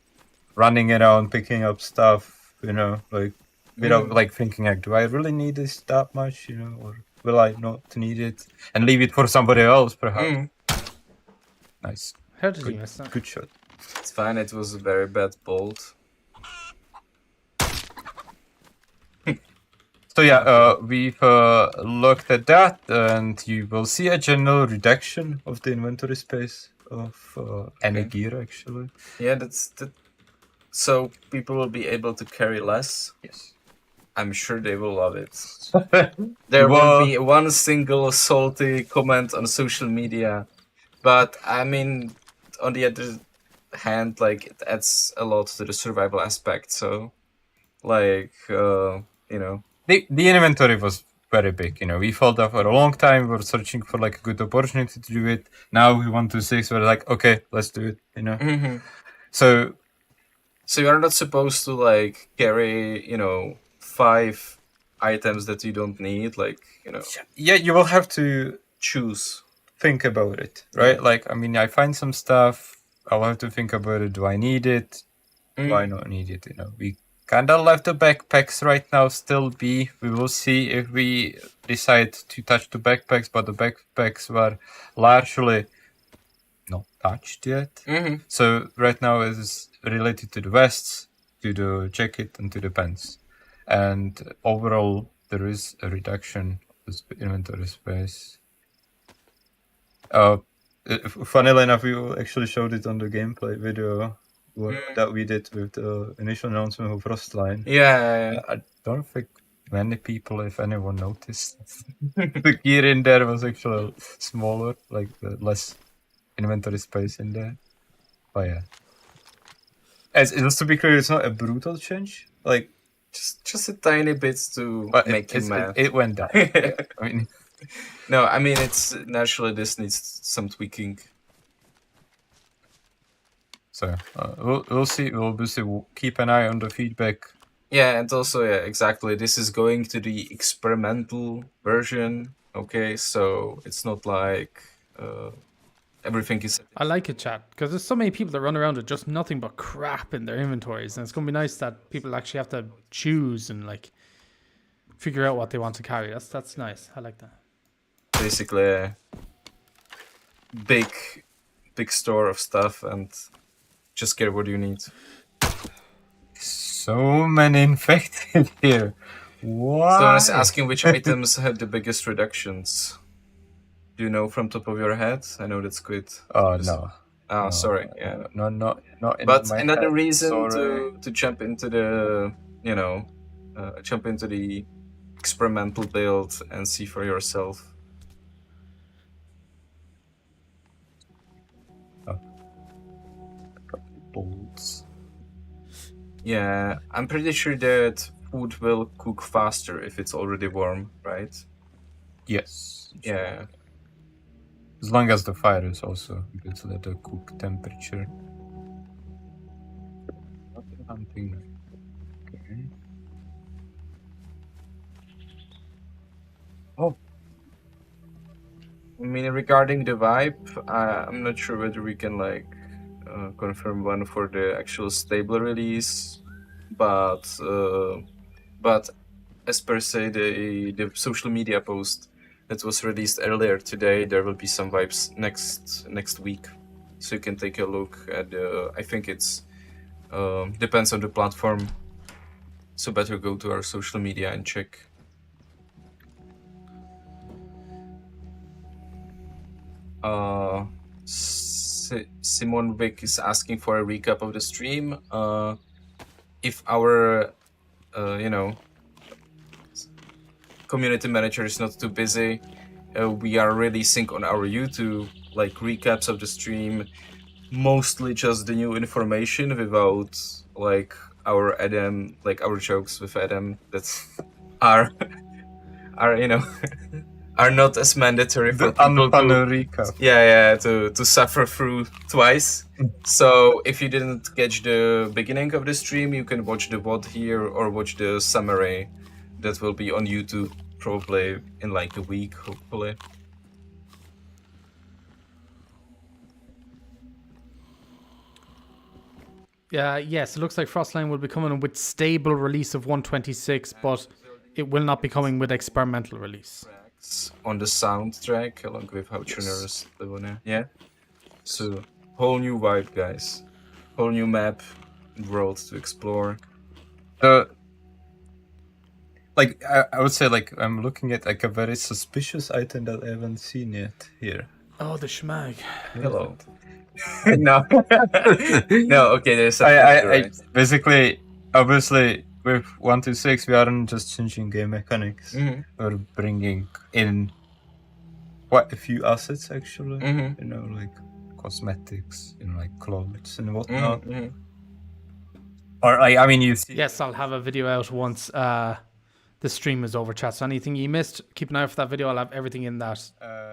running around picking up stuff, you know, like without like thinking like, do I really need this that much, you know, or will I not need it, and leave it for somebody else perhaps. Nice. How did you miss that? Good shot. It's fine. It was a very bad bolt. So yeah, we've looked at that, and you will see a general reduction of the inventory space of any gear, actually. Yeah, that's that. So people will be able to carry less. Yes. I'm sure they will love it. There won't be one single salty comment on social media, but I mean, on the other hand, like it adds a lot to the survival aspect. So, like, you know. The inventory was very big, you know. We felt that for a long time. We were searching for like a good opportunity to do it. Now we want to 6. We're like, okay, let's do it, you know. So you're not supposed to like carry, you know, 5 items that you don't need, like, you know. yeah, you will have to Choose. think about it, right? Like, I mean, I find some stuff. I'll have to think about it. Do I need it? Do I not need it? You know, we kinda left the backpacks right now still be. We will see if we decide to touch the backpacks, but the backpacks were largely not touched yet. So right now it is related to the vests, to the jacket, and to the pants. And overall, there is a reduction of the inventory space. Funnily enough, we actually showed it on the gameplay video that we did with the initial announcement of Frostline. Yeah. I don't think many people, if anyone, noticed the gear in there was actually smaller, like less inventory space in there. But yeah, just to be clear, it's not a brutal change. Like, Just a tiny bit to but make you mad. it went down. Yeah, I mean, No, I mean it's naturally this needs some tweaking. so we'll see. We'll obviously keep an eye on the feedback. Yeah, and also exactly. This is going to the experimental version. Okay, so it's not like everything is. I like it, chat, because there's so many people that run around with just nothing but crap in their inventories, and it's gonna be nice that people actually have to choose and like figure out what they want to carry. That's nice. I like that. Basically a big store of stuff and just get what you need. So many infected here. Why? So I was asking which items had the biggest reductions. Do you know from top of your head? I know that's quite. Oh no. Oh, No, sorry. Yeah. No, not in But my another head, reason sorry. to jump into the jump into the experimental build and see for yourself. Bolts. Yeah, I'm pretty sure that food will cook faster if it's already warm, right? Yes. Yeah. As long as the fire is also good at the cook temperature. Hunting. Okay. Oh, I mean, regarding the vibe, I'm not sure whether we can confirm one for the actual stable release, but as per se the social media post that was released earlier today, there will be some vibes next week, so you can take a look at the. I think it's depends on the platform, so better go to our social media and check. Simon Vick is asking for a recap of the stream. If our, community manager is not too busy, we are releasing on our YouTube like recaps of the stream, mostly just the new information without like our Adam, like our jokes with Adam that are are not as mandatory for the people unfunny recap. to suffer through twice. So if you didn't catch the beginning of the stream, you can watch the VOD here or watch the summary that will be on YouTube probably in like a week, hopefully. Yes, it looks like Frostline will be coming with stable release of 126, but it will not be coming with experimental release. On the soundtrack, along with How Tuners live on it. Yeah. So, whole new vibe, guys. Whole new map, world to explore. Like I would say, like I'm looking at like a very suspicious item that I haven't seen yet here. Oh, the schmag. Hello. No. No, okay, there's I basically, obviously, with 126, we aren't just changing game mechanics. Mhm. We're bringing in quite a few assets, actually. Mhm. You know, like cosmetics, you know, like clothes and whatnot. Mhm. Or I mean, you see. Yes, I'll have a video out once the stream is over, chat. So anything you missed, keep an eye out for that video. I'll have everything in that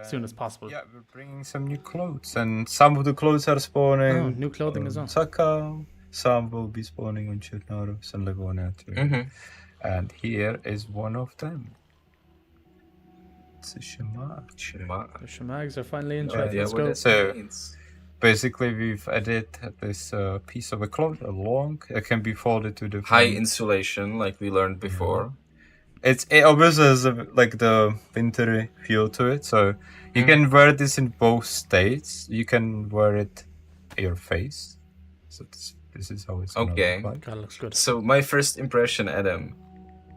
as soon as possible. Yeah, we're bringing some new clothes, and some of the clothes are spawning. Oh, new clothing as well. on Saka, some will be spawning on Chernarus and Livonia too. Mhm. And here is one of them. It's a Shemar. Shema. The schmags are finally in No chat. idea Let's what go. that So- means. basically we've added this piece of a cloth, a long, it can be folded to the High front. insulation, like we learned before. It obviously has like the wintry feel to it, so you can wear this in both states. You can wear it on your face. So this is how it's gonna Okay. look like. That looks good. So my first impression, Adam,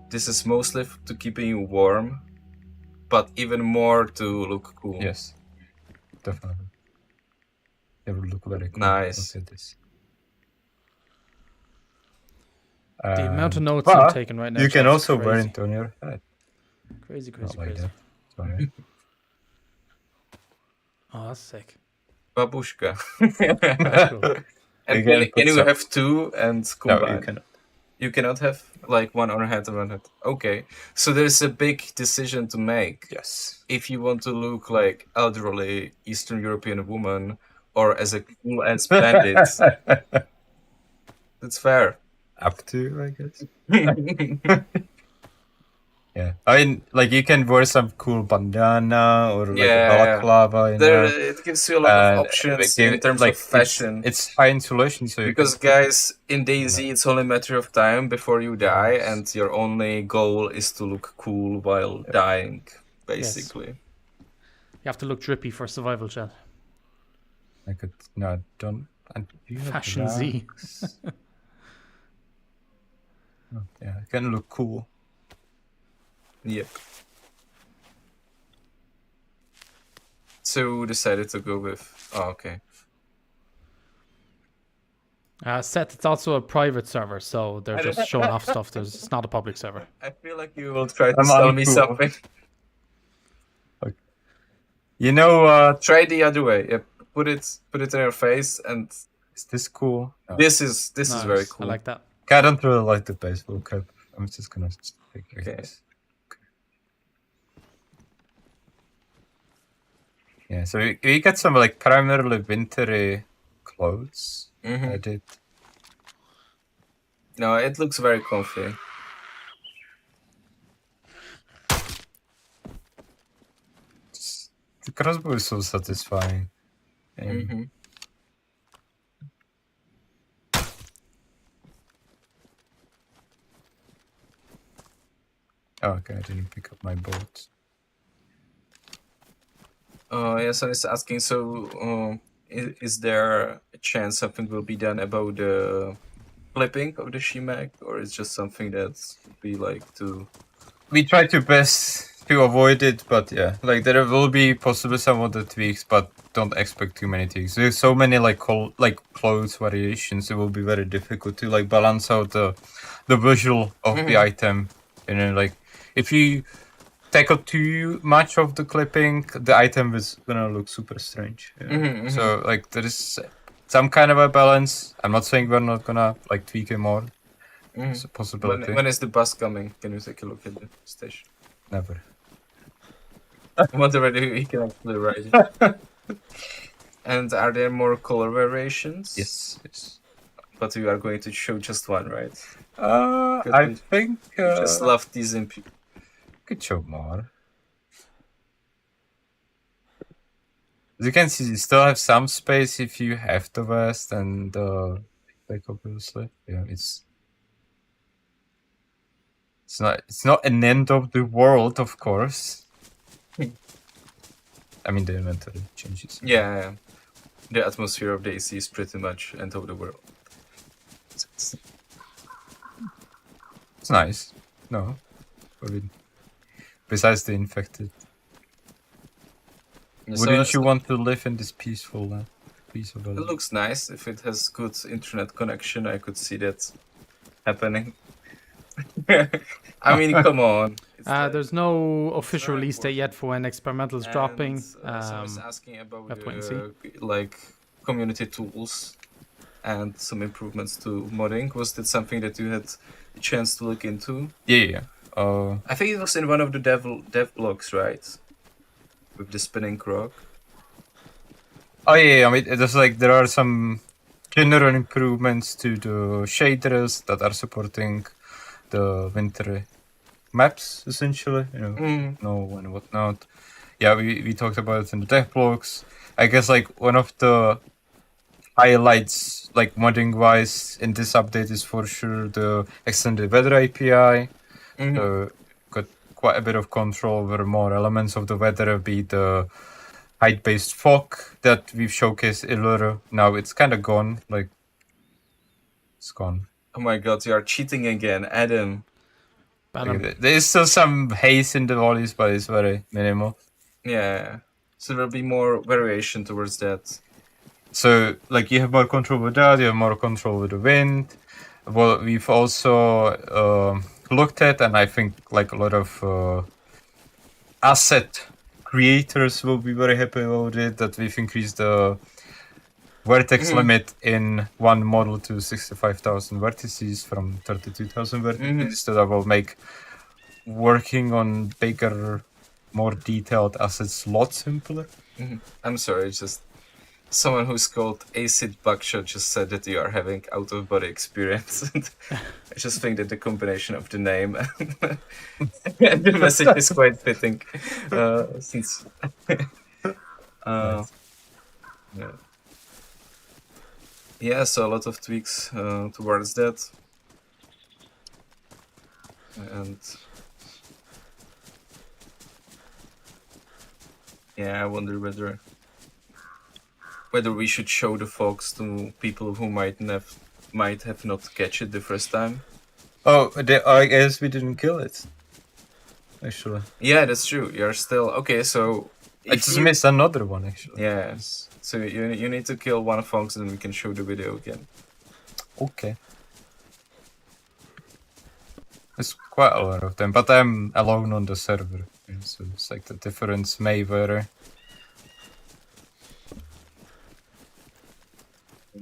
this is mostly to keeping you warm, but even more to look cool. Yes, definitely. It will look very cool. Nice. Look at this. The amount of notes but I'm taking right now. you can is also wear crazy. it on your head. Crazy, Not crazy, like crazy. that. Sorry. Oh, that's sick. Babushka. Cool. And You can can put you some- have two and combine? No, you cannot. You cannot have like one on head and one head. Okay. So there's a big decision to make. Yes. If you want to look like elderly Eastern European woman or as a cool as bandit. That's fair. Up to you, I guess. Yeah, I mean, like you can wear some cool bandana or like Yeah. a balaclava. There, it gives you a lot of options in terms of fashion. It's high insulation, so Because guys, in DayZ, it's only a matter of time before you die, and your only goal is to look cool while dying, basically. You have to look drippy for survival, chat. I could no, don't. And do you have Fashion Z. rags? Oh, yeah, it can look cool. Yep. So we decided to go with. Oh, okay. Seth, it's also a private server, so they're just showing off stuff. It's not a public server. I feel like you will try to I'm sell me uncool. something. You know what? Try the other way. Yep. Put it in your face, and Is this cool? No. this is very Nice. cool. I like that. I don't really like the baseball cap. I'm just gonna take Okay. this. Yeah, so we got some like primarily wintry clothes. Mhm. I did. No, it looks very comfy. The crossbow is so satisfying. Mhm. Oh, okay, I didn't pick up my bolt. Yes, I was asking. So, is there a chance something will be done about the clipping of the Shimak, or is just something that would be like to? We try to best to avoid it, but yeah, like there will be possibly some other tweaks, but don't expect too many tweaks. There's so many like clothes variations. It will be very difficult to like balance out the visual of the item. You know, like if you take out too much of the clipping, the item is gonna look super strange. You know? So like there is some kind of a balance. I'm not saying we're not gonna like tweak it more. It's a possibility. When is the bus coming? Can you take a look at the station? Never. What already we can actually write. And are there more color variations? Yes. Yes. But you are going to show just one, right? I think Just love these imp. could show more. As you can see, you still have some space if you have the vest and like obviously, yeah, it's not an end of the world, of course. I mean, the inventory changes. Yeah. The atmosphere of DayZ is pretty much end of the world. It's nice. No, I mean, besides the infected, wouldn't you want to live in this peaceful piece of It world? looks nice. If it has good internet connection, I could see that happening. I mean, come on. It's like- There's no official very release date yet for when experimental is and, dropping. so I was asking about have to wait and like community tools and some improvements to modding. Was that something that you had a chance to look into? Yeah. I think it was in one of the dev blogs, right? With the spinning croc. Oh yeah, I mean, there's like there are some general improvements to the shaders that are supporting the winter maps, essentially. You know, snow and whatnot. Yeah, we talked about it in the dev blogs. I guess like one of the highlights, like modding wise, in this update is for sure the extended weather API. Got quite a bit of control over more elements of the weather, be the height-based fog that we've showcased earlier. Now it's kind of gone, like it's gone. Oh my god, you are cheating again, Adam. There's still some haze in the valleys, but it's very minimal. Yeah, so there'll be more variation towards that. So, like, you have more control with that, you have more control with the wind. Well, we've also looked at, and I think, like, a lot of asset creators will be very happy about it, that we've increased the vertex limit in one model to 65,000 vertices from 32,000 vertices. So that will make working on bigger, more detailed assets a lot simpler. I'm sorry, just someone who's called Acid Buckshot just said that you are having out-of-body experience. I just think that the combination of the name and the message is quite fitting. Since yeah, so a lot of tweaks towards that, and yeah, I wonder whether we should show the fox to people who might have not catch it the first time. Oh, I guess we didn't kill it. Actually, Yeah, that's true. You're still okay. So I just missed another one. Actually, yes. So you need to kill one fox, and we can show the video again. okay. There's quite a lot of them, but I'm alone on the server, so it's like the difference may vary.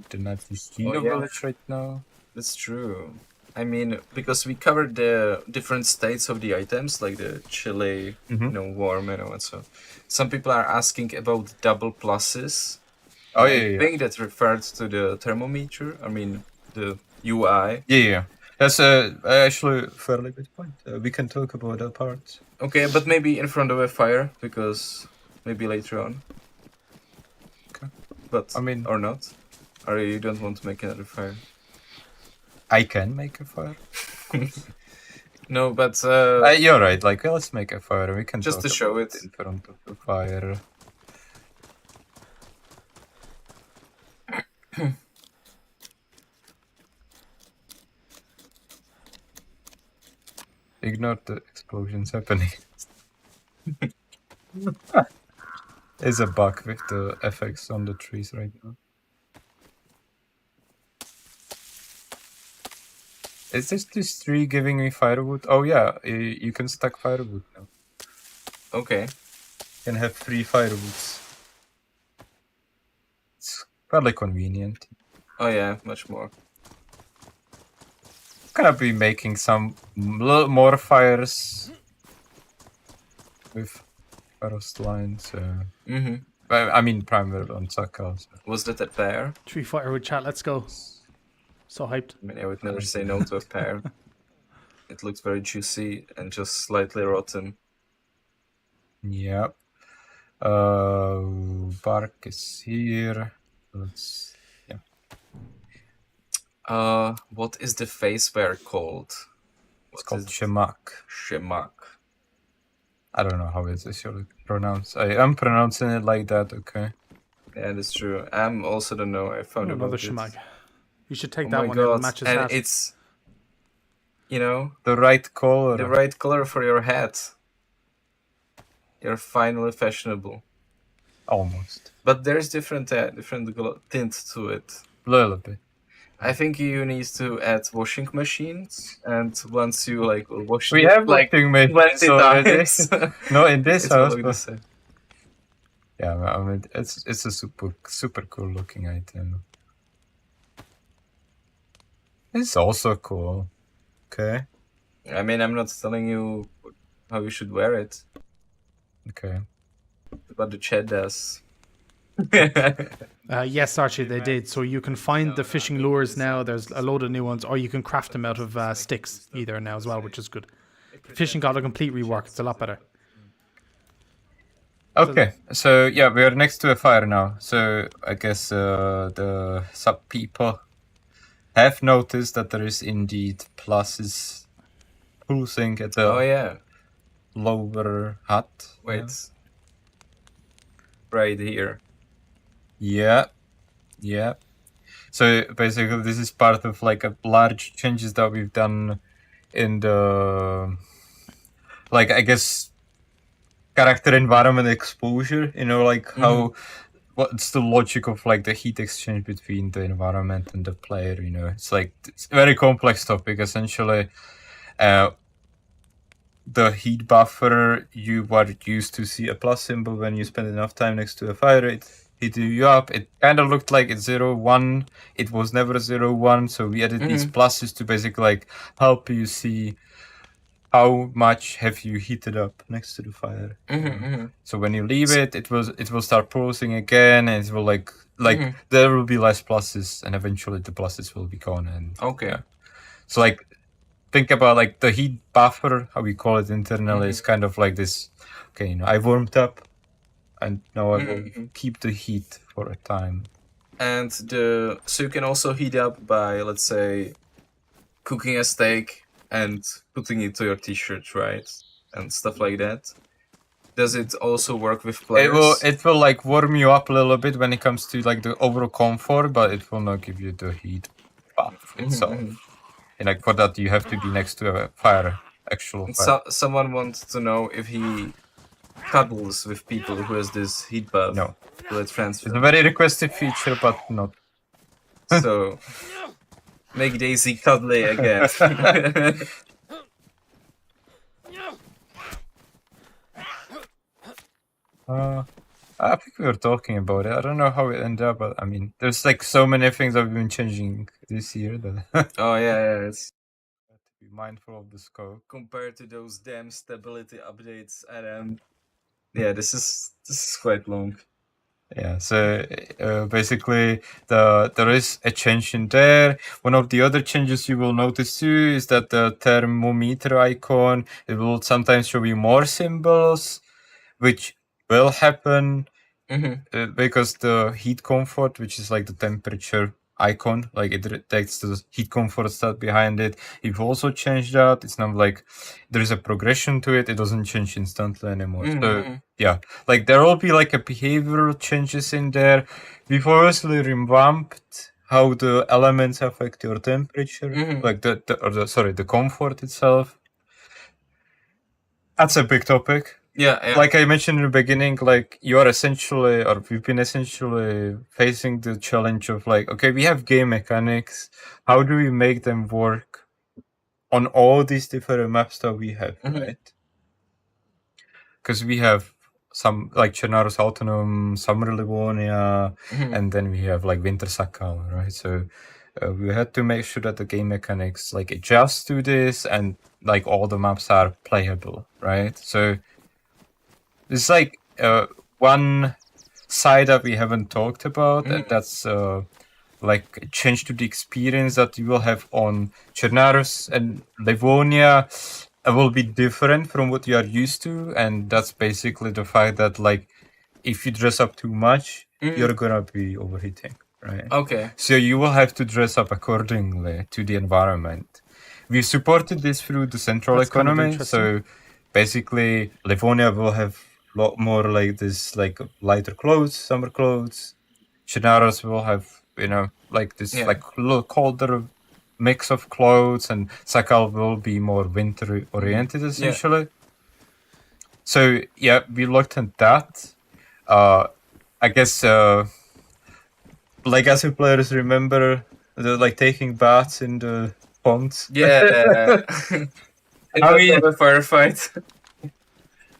The Navistino village right now. That's true. I mean, because we covered the different states of the items, like the chili, warm, and so. Some people are asking about double pluses. Oh, I think that referred to the thermometer. I mean, the UI. Yeah. That's actually a fairly good point. We can talk about that part. Okay, but maybe in front of a fire, because maybe later on. Okay. But, I mean, or not? Or you don't want to make another fire? I can make a fire. No, but you're right. Like, let's make a fire. We can just talk to show about it in front of the fire. Ignore the explosions happening. There's a bug with the effects on the trees right now. Is this tree giving me firewood? Oh yeah, you can stack firewood now. Okay. You can have 3 firewoods. It's fairly convenient. Oh yeah, much more. Gonna be making some more fires with frostline. So I mean primarily on Sakal. So. Was that a pear? 3 firewood chat, let's go. So hyped. I mean, I would never say no to a pear. It looks very juicy and just slightly rotten. Yep. Bark is here. Let's what is the faceware called? It's called Shemak. Shemak. I don't know how it's actually pronounced. I am pronouncing it like that, okay? Yeah, that's true. I'm also don't know. I found another about shemag. it. You should take Oh that my one God. and match his And hat. it's, you know, the right color. the right color for your hat. You're finally fashionable. Almost. But there's different tint to it. A little bit. I think you need to add washing machines, and once you like wash We it, have like washing machines 20 already. times, No, in this it will house. look the But same. yeah, I mean, it's a super cool looking item. It's also cool. Okay. I mean, I'm not telling you how you should wear it, Okay. but the chat does. Yes, Archie, they did. So you can find the fishing lures now. There's a load of new ones, or you can craft them out of sticks either now as well, which is good. Fishing got a complete rework. It's a lot better. Okay, so yeah, we are next to a fire now. So I guess the sub people have noticed that there is indeed pluses pulsing at the Oh yeah. lower hut. Wait. Right here. Yeah, yeah. So basically, this is part of like a large changes that we've done in the, like, I guess, character environment exposure. You know, like how what's the logic of like the heat exchange between the environment and the player. You know, it's like it's a very complex topic. Essentially, the heat buffer, you were used to see a plus symbol when you spend enough time next to a fire. It heat you up. It kind of looked like it's 0, 1. It was never 0, 1. So we added these pluses to basically like help you see how much have you heated up next to the fire. So when you leave it, it will start pulsing again, and it will like there will be less pluses, and eventually the pluses will be gone. And Okay. so like think about like the heat buffer, how we call it internally, is kind of like this. Okay, you know, I warmed up, and now I will keep the heat for a time. And so you can also heat up by, let's say, cooking a steak and putting it to your t-shirt, right? And stuff like that. Does it also work with players? It will like warm you up a little bit when it comes to like the overall comfort, but it will not give you the heat buff itself. And like for that, you have to be next to a fire, actual fire. So, someone wants to know if he cuddles with people who has this heat buff. No. Will it transfer? It's a very requested feature, but not. So, make DayZ cuddly again. I think we were talking about it. I don't know how it ended up, but I mean, there's like so many things that have been changing this year that Oh yeah, it's be mindful of the scope. compared to those damn stability updates, and yeah, this is quite long. Yeah, so basically, there is a change in there. One of the other changes you will notice too is that the thermometer icon, it will sometimes show you more symbols, which will happen because the heat comfort, which is like the temperature icon, like it detects the heat comfort stat behind it. We've also changed that. It's not like there is a progression to it. It doesn't change instantly anymore. So yeah, like there will be like a behavioral changes in there. We've obviously revamped how the elements affect your temperature, like the comfort itself. That's a big topic. Yeah. Like I mentioned in the beginning, like you are essentially, or we've been essentially facing the challenge of like, okay, we have game mechanics. How do we make them work on all these different maps that we have, right? Because we have some like Chernaros Autonom, Summer Livonia, and then we have like Winter Sakal, right? So we had to make sure that the game mechanics like adjust to this, and like all the maps are playable, right? So it's like one side that we haven't talked about, and that's like change to the experience that you will have on Chernaros and Livonia will be different from what you are used to, and that's basically the fact that like if you dress up too much, you're gonna be overheating, right? Okay. So you will have to dress up accordingly to the environment. We supported this through the central economy, so basically Livonia will have a lot more like this, like lighter clothes, summer clothes. Chinaros will have, you know, like this like a little colder mix of clothes, and Sakal will be more winter oriented essentially. So yeah, we looked at that. I guess Legacy players remember the like taking baths in the ponds. Yeah. I mean, a firefight.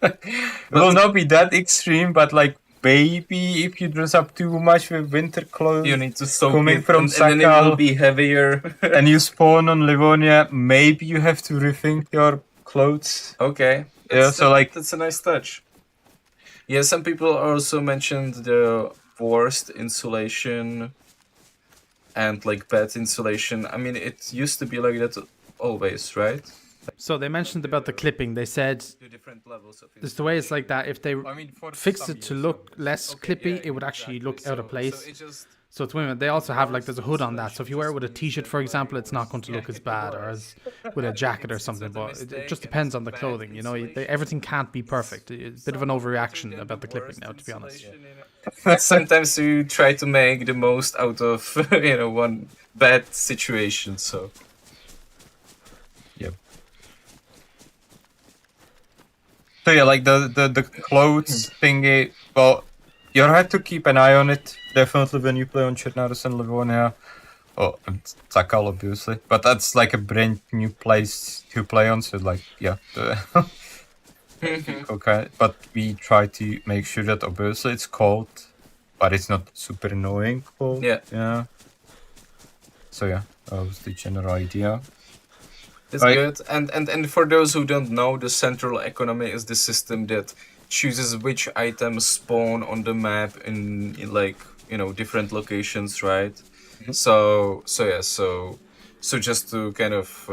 It will not be that extreme, but like maybe if you dress up too much with winter clothes, You need to soak coming it, from and then it will Sakal, be heavier. and you spawn on Livonia, maybe you have to rethink your clothes. Okay. Yeah, so like that's a nice touch. Yeah, some people also mentioned the forced insulation and like bad insulation. I mean, it used to be like that always, right? So they mentioned about the clipping. They said The different levels of just the way it's like that. If they I mean, for fixed some it to years, look obviously. less clippy, it would actually look out of place. So it just So it's women. They also have like there's a hood on that. So if you wear it with a t-shirt, for example, it's not going to look as bad, or as with a jacket or something. But it just depends on the clothing. You know, everything can't be perfect. It's a bit of an overreaction about the clipping now, to be honest. sometimes you try to make the most out of one bad situation. So Yep. So yeah, like the clothes thingy. Well, you have to keep an eye on it definitely when you play on Chernarus and Livonia. Oh, and Sakal obviously, but that's like a brand new place to play on. So like, yeah, okay. But we try to make sure that obviously it's cold, but it's not super annoying cold. Yeah. Yeah. So yeah, that was the general idea. it's Right. good. And for those who don't know, the central economy is the system that chooses which items spawn on the map in like different locations, right? So just to kind of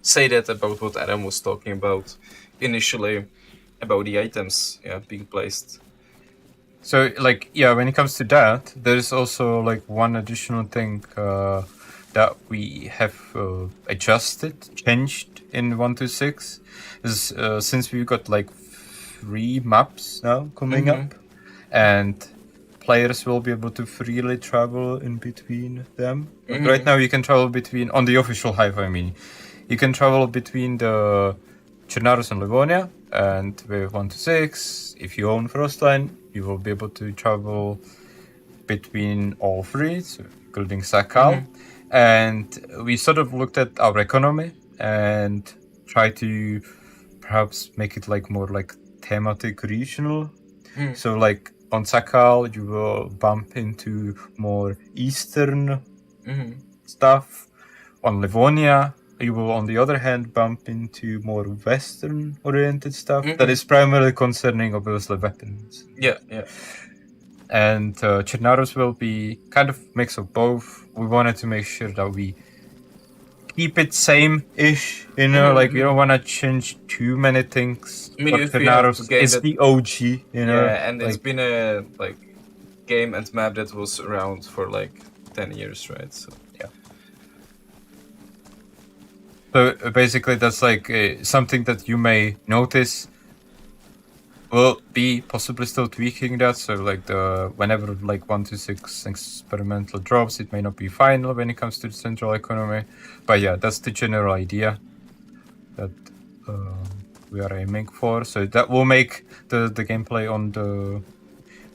say that about what Adam was talking about initially about the items being placed. So like, yeah, when it comes to that, there's also like one additional thing that we have changed in 1.2.6 is since we've got like 3 maps now coming up, and players will be able to freely travel in between them. Like right now you can travel between, on the official Hive I mean, you can travel between the Chernarus and Livonia, and with 1.2.6, if you own Frostline, you will be able to travel between all 3, so including Sakal. And we sort of looked at our economy and try to perhaps make it like more like thematic regional. So like on Sakal, you will bump into more eastern stuff. On Livonia, you will, on the other hand, bump into more Western-oriented stuff that is primarily concerning, obviously, weapons. Yeah. And Chernarus will be kind of mix of both. We wanted to make sure that we keep it same-ish, like we don't want to change too many things. I mean, But if we have Chernarus a game is that- the OG, Yeah, and it's like, been a game and map that was around for like 10 years, right? So yeah. So basically, that's like something that you may notice. Will be possibly still tweaking that. So like whenever like 1.2.6 experimental drops, it may not be final when it comes to the central economy. But yeah, that's the general idea that we are aiming for. So that will make the gameplay on the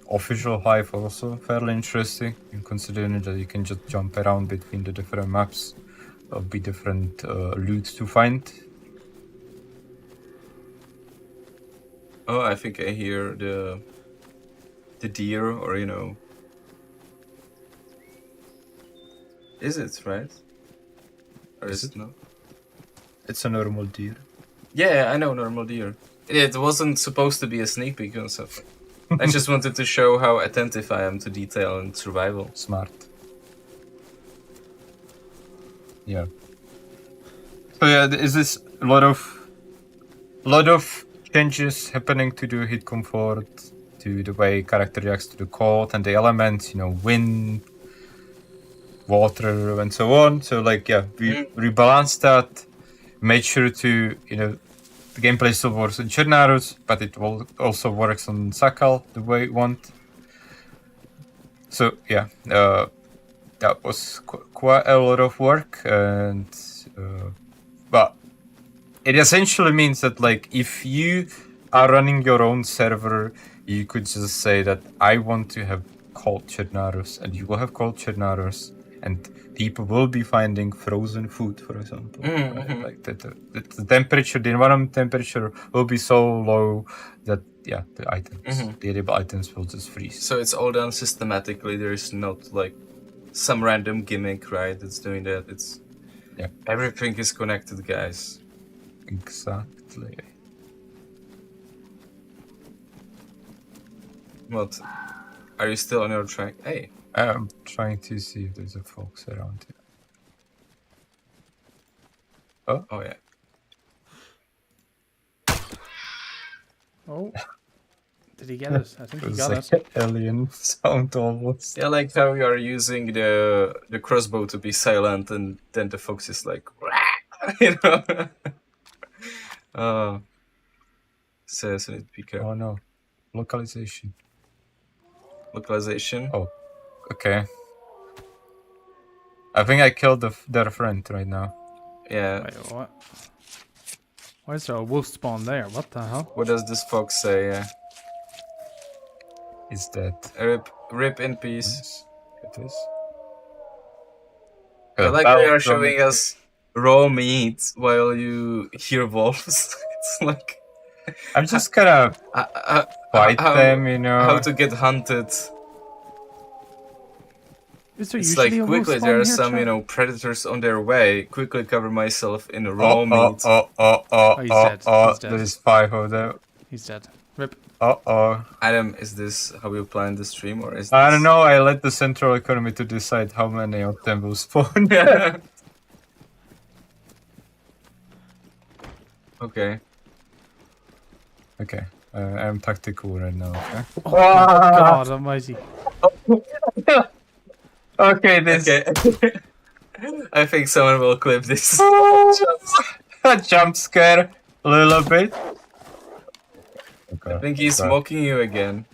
official Hive also fairly interesting, in considering that you can just jump around between the different maps. There'll be different loot to find. Oh, I think I hear the deer, or is it right? Or is it not? It's a normal deer. Yeah, I know, normal deer. It wasn't supposed to be a sneak peek and stuff. I just wanted to show how attentive I am to detail and survival. Smart. Yeah. So yeah, is this a lot of changes happening to the hit comfort, to the way character reacts to the cold and the elements, wind, water, and so on. So like, yeah, we rebalanced that, made sure to, the gameplay still works in Chernarus, but it will also works on Sakal the way we want. So yeah, that was quite a lot of work, and but it essentially means that like if you are running your own server, you could just say that I want to have cold Chernarus, and you will have cold Chernarus, and people will be finding frozen food, for example. Right? Like the temperature, the environment temperature will be so low that the items, the edible items will just freeze. So it's all done systematically. There is not like some random gimmick, right? That's doing that. It's everything is connected, guys. Exactly. What? Are you still on your track? Hey. I'm trying to see if there's a fox around here. Oh yeah. Oh, did he get it? I think It he was got like it. alien sound almost. Yeah, like how you are using the crossbow to be silent, and then the fox is like, you know. Says it pick up Oh no. Localization. localization. Oh, okay. I think I killed their friend right now. Yeah. Wait, what? Why is there a wolf spawn there? What the hell? What does this fox say? Is that Rip in peace. nice? It is. I like Well, they are from- showing us raw meat while you hear wolves. It's like I'm just gonna fight them, you know. how to get hunted. Is there It's usually like a wolf quickly spawn there are here, some chat? predators on their way. Quickly cover myself in raw Oh, meat. Oh, he's dead. He's dead. There's 5 of them. He's dead. Rip. Oh. Adam, is this how you plan the stream, or is I this... don't know. I let the central economy to decide how many of them will spawn. Okay. Okay. I'm tactical right now. Okay. Oh my god almighty. Okay. This Okay. I think someone will clip this. a jump scare a little bit. Okay. I think he's okay. mocking you again.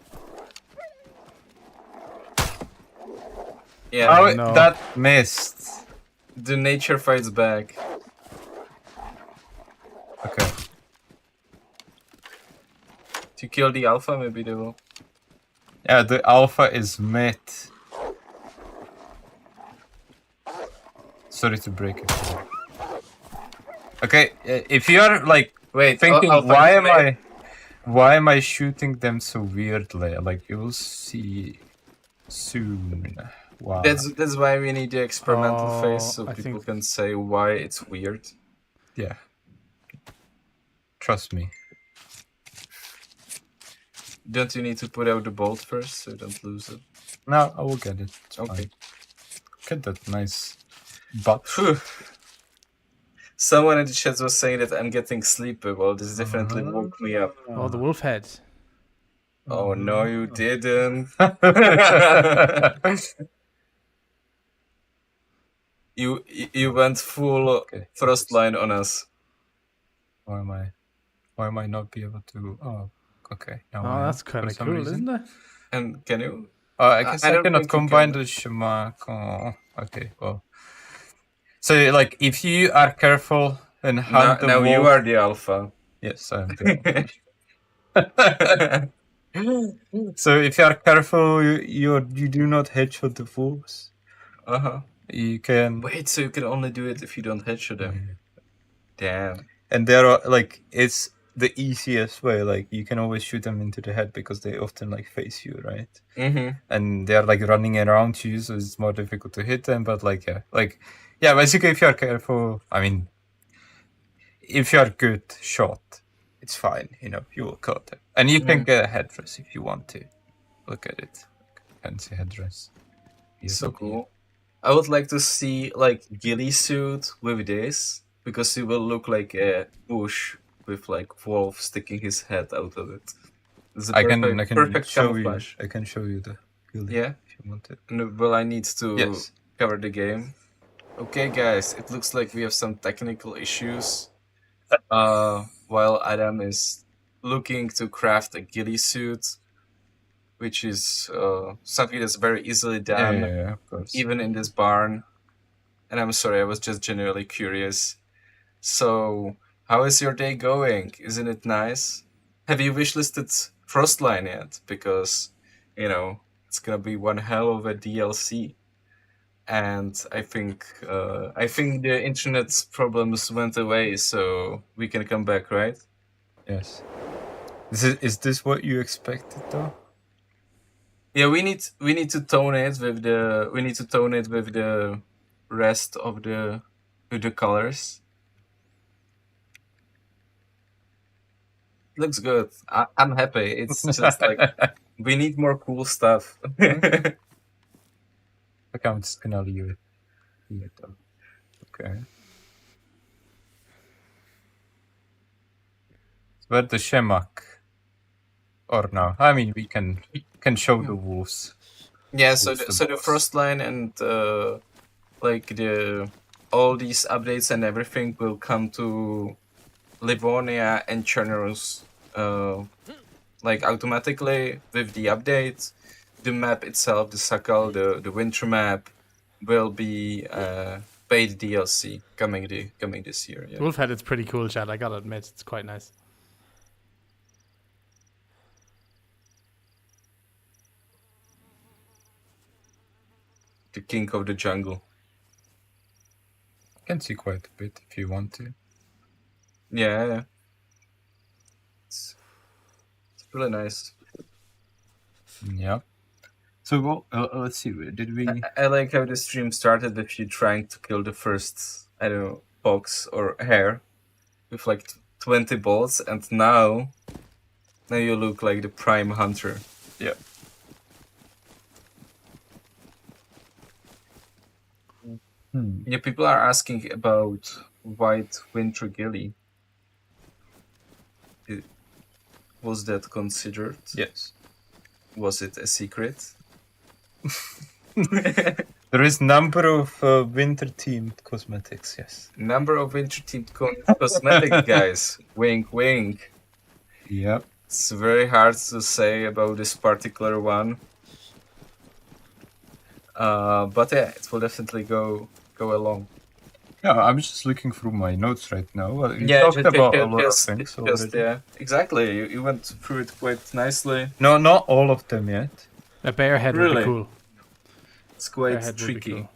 Yeah, Oh, no. that missed. the nature fights back. Okay. To kill the alpha, maybe they will. Yeah, the alpha is mid. Sorry to break it. Okay, if you're like Wait, thinking, alpha why is mid? why am I shooting them so weirdly? Like you will see soon. Wow. That's why we need the experimental phase, so I people think- can say why it's weird. Yeah. Trust me. Don't you need to put out the bolt first, so you don't lose it? No, I will get it. It's Okay. fine. Get that nice butt. Phew. Someone in the chat was saying that I'm getting sleepy. Well, this definitely woke me up. Oh, the wolf head. Oh no, you didn't. You went full Okay. frostline on us. Why am I not be able to? Oh, okay. Now Oh, I am, that's for kind of some cool, reason. isn't it? And can you? I guess I I, don't cannot think you combine can. the shamak. Oh, okay. Well, so like if you are careful and hunt the Now wolf. you are the alpha. Yes, I am. So if you are careful, you do not headshot the wolves. Uh-huh. You can. Wait, so you can only do it if you don't headshot them. Damn. And there are like it's the easiest way. Like you can always shoot them into the head because they often like face you, right? Mm-hmm. And they're like running around you, so it's more difficult to hit them. But yeah, basically, if you are careful, I mean, if you are good shot, it's fine. You know, you will kill them, and you can get a headdress if you want to. Look at it, fancy headdress. So cool. I would like to see like ghillie suit with this, because it will look like a bush with like wolf sticking his head out of it. It's a I can perfect show camouflage. you. I can show you the ghillie Yeah. if you want it. Well, I need to Yes. cover the game. Okay, guys, it looks like we have some technical issues. While Adam is looking to craft a ghillie suit, which is something that's very easily done, Yeah, of course. even in this barn. And I'm sorry, I was just genuinely curious. So, how is your day going? Isn't it nice? Have you wishlisted Frostline yet? Because, you know, it's gonna be one hell of a DLC. And I think the internet problems went away, so we can come back, right? Yes. Is this what you expected though? Yeah, we need to tone it with the rest of the colors. Looks good. I'm happy. It's just like we need more cool stuff. Okay, I'm just gonna leave it here though. Okay. Where the shemak? Or no? I mean, we can show the wolves. Yeah, Who's the so the boss? frostline and like all these updates and everything will come to Livonia and Chernos like automatically with the update. The map itself, the Sakal, the winter map, will be paid DLC coming this year. Yeah. Wolf Head, it's pretty cool, Chad. I gotta admit, it's quite nice. The king of the jungle. Can see quite a bit if you want to. Yeah. It's really nice. Yeah. So well, let's see. Did we? I like how the stream started with you trying to kill the first, I don't know, fox or hare with like 20 bolts, and now you look like the prime hunter. Yeah. Yeah, people are asking about white winter gilly. Was that considered? Yes. Was it a secret? There is number of winter themed cosmetics. Yes. Number of winter themed cosmetic guys. Wink, wink. Yep. It's very hard to say about this particular one. But yeah, it will definitely go along. Yeah, I'm just looking through my notes right now. Well, we Yeah, talked about a lot of things already. yeah, exactly. You went through it quite nicely. No, not all of them yet. A bear head would Really? be cool. It's Bear quite head would be tricky. cool.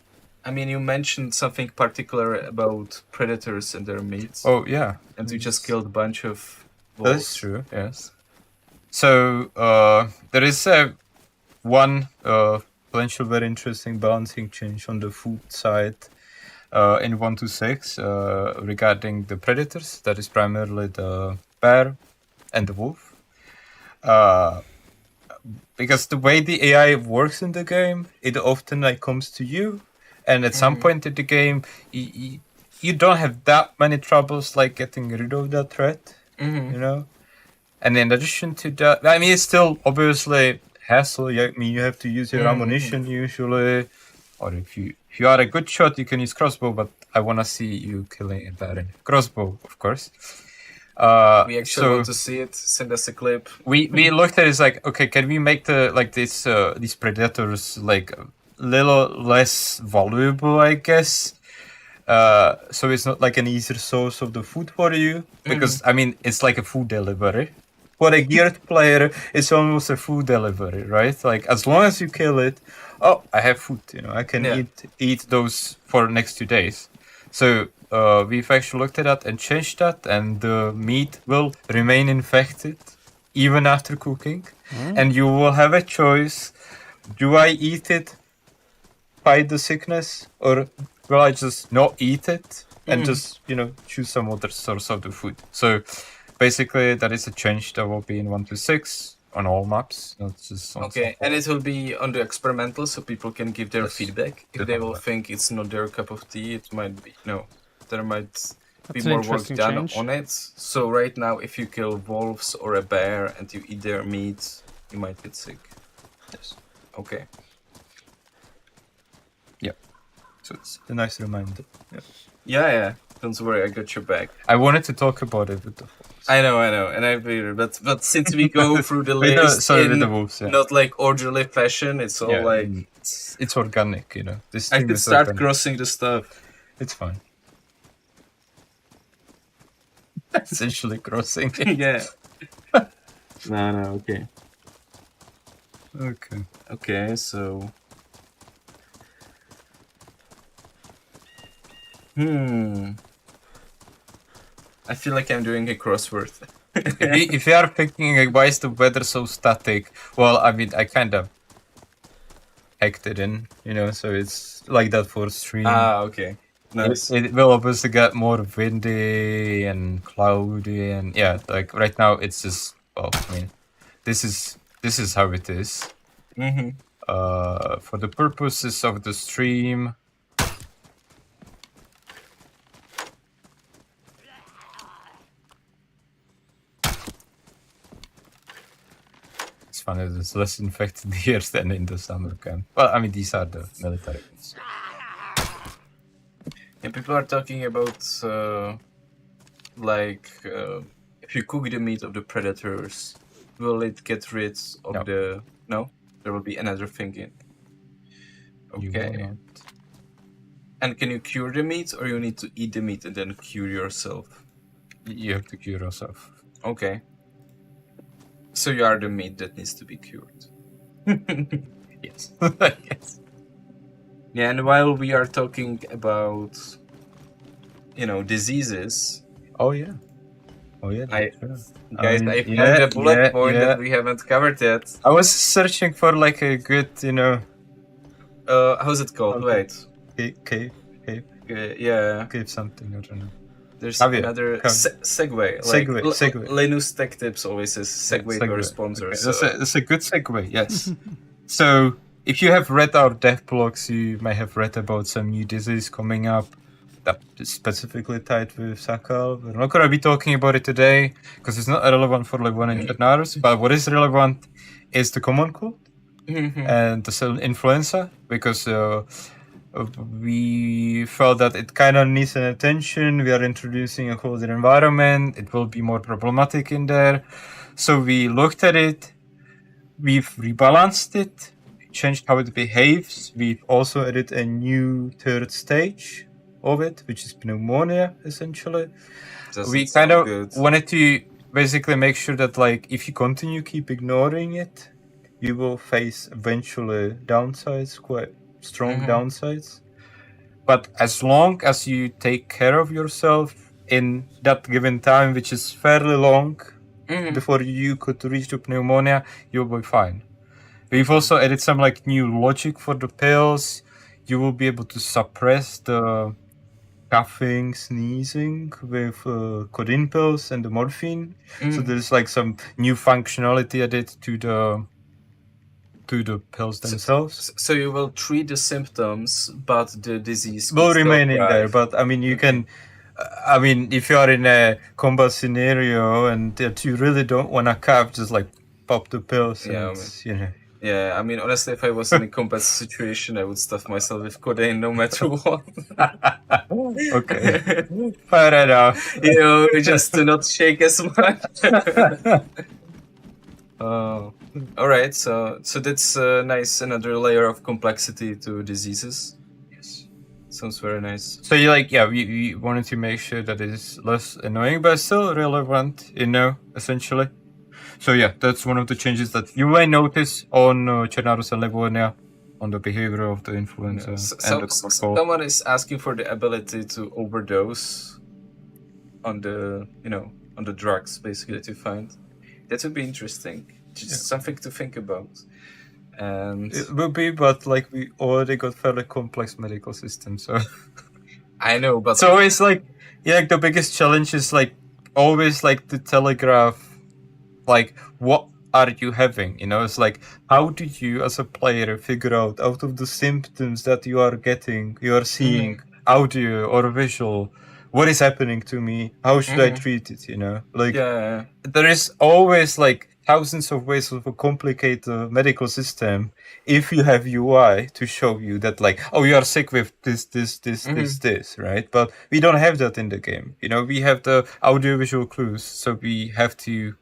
I mean, you mentioned something particular about predators and their meats, Oh yeah, and you just killed a bunch of that wolves. is true. Yes. So there is one potential very interesting balancing change on the food side in 1.2.6 regarding the predators. That is primarily the bear and the wolf. Because the way the AI works in the game, it often like comes to you, and at some point in the game, you don't have that many troubles like getting rid of that threat, you know. And in addition to that, I mean, it's still obviously hassle. I mean, you have to use your ammunition usually, or if you are a good shot, you can use crossbow. But I want to see you killing a bear in crossbow, of course. We actually want to see it. Send us a clip. We looked at it as like, okay, can we make the like this these predators like a little less valuable, I guess. So it's not like an easier source of the food for you, because I mean it's like a food delivery. For a geared player, it's almost a food delivery, right? Like as long as you kill it, oh, I have food. You know, I can eat those for the next 2 days. So we've actually looked at that and changed that, and the meat will remain infected even after cooking, and you will have a choice: do I eat it, fight the sickness, or will I just not eat it and just choose some other source of the food? So basically, that is a change that will be in 1.2.6 on all maps, not just on Okay, and it will be on the experimental, so people can give their Yes, feedback. If they will definitely. think it's not their cup of tea, it might be there might be That's an more work interesting done change. on it. So right now, if you kill wolves or a bear and you eat their meat, you might get sick. Yes. Okay. So it's a nice reminder. Yeah. Don't worry, I got your back. I wanted to talk about it with the wolves. I know, and I figured, but since we go through the With the- list sorry, with in the wolves, yeah. not like orderly fashion, it's all Yeah, like it's organic, This I team could is start organic. crossing the stuff. It's fine. Essentially crossing. Yeah. No, okay. Okay. Okay, so I feel like I'm doing a crossword. If you are thinking like, why is the weather so static? Well, I mean, I kind of hacked it in, so it's like that for stream. Okay. Nice. It will obviously get more windy and cloudy, and yeah, like right now it's just, well, I mean, this is how it is. For the purposes of the stream, it's funny. There's less infected here than in the summer camp. Well, I mean, these are the military ones. And people are talking about if you cook the meat of the predators, will it get rid of No. the? No, there will be another thing in. You will Okay. not. And can you cure the meat, or you need to eat the meat and then cure yourself? You have to cure yourself. Okay. So you are the meat that needs to be cured. Yes. Yes. Yeah, and while we are talking about, diseases, Oh yeah. Oh yeah. I- that's true. guys, mean, I found a bullet point yeah. that we haven't covered yet. I was searching for like a good, How's it called? Okay. Wait. cave Yeah, something. I don't know. there's Javier, another come. segue. Segue. Linus Tech Tips always says segue to our Segue. sponsors. Okay, that's a good segue. Yes. So if you have read our dev blogs, you may have read about some new disease coming up that is specifically tied with Sakal. We're not going to be talking about it today because it's not relevant for level 1 and Chatnarus, but what is relevant is the common cold and the cell influenza, because we felt that it kind of needs an attention. We are introducing a colder environment. It will be more problematic in there. So we looked at it. We've rebalanced it, changed how it behaves. We've also added a new third stage of it, which is pneumonia, essentially. We kind of wanted to basically make sure that, like, if you keep ignoring it, you will face eventually downsides, quite strong downsides. But as long as you take care of yourself in that given time, which is fairly long, before you could reach the pneumonia, you'll be fine. We've also added some like new logic for the pills. You will be able to suppress the coughing, sneezing with codeine pills and the morphine. So there's like some new functionality added to the pills themselves. So you will treat the symptoms, but the disease Will could still remain in there, thrive. but I mean, you can. I mean, if you are in a combat scenario and that you really don't want to cough, just like pop the pills. Yeah, and, Yeah, I mean, honestly, if I was in a combat situation, I would stuff myself with codeine no matter what. Okay. Fair enough. Just to not shake as much. All right, so that's nice. Another layer of complexity to diseases. Yes. Sounds very nice. So we wanted to make sure that it is less annoying, but still relevant, essentially. So yeah, that's one of the changes that you may notice on Cernarus and Livonia, on the behavior of the influenza and the common cold. Someone is asking for the ability to overdose on the drugs, basically, that you find. That would be interesting. Just something to think about. And it will be, but like we already got fairly complex medical system, so I know, but so it's like the biggest challenge is like always like to telegraph like what are you having, it's like how do you as a player figure out of the symptoms that you are seeing audio or visual, what is happening to me, how should I treat it, there is always like thousands of ways of a complicated medical system if you have UI to show you that like, oh, you are sick with this, right? But we don't have that in the game. We have the audio-visual clues, so we have to,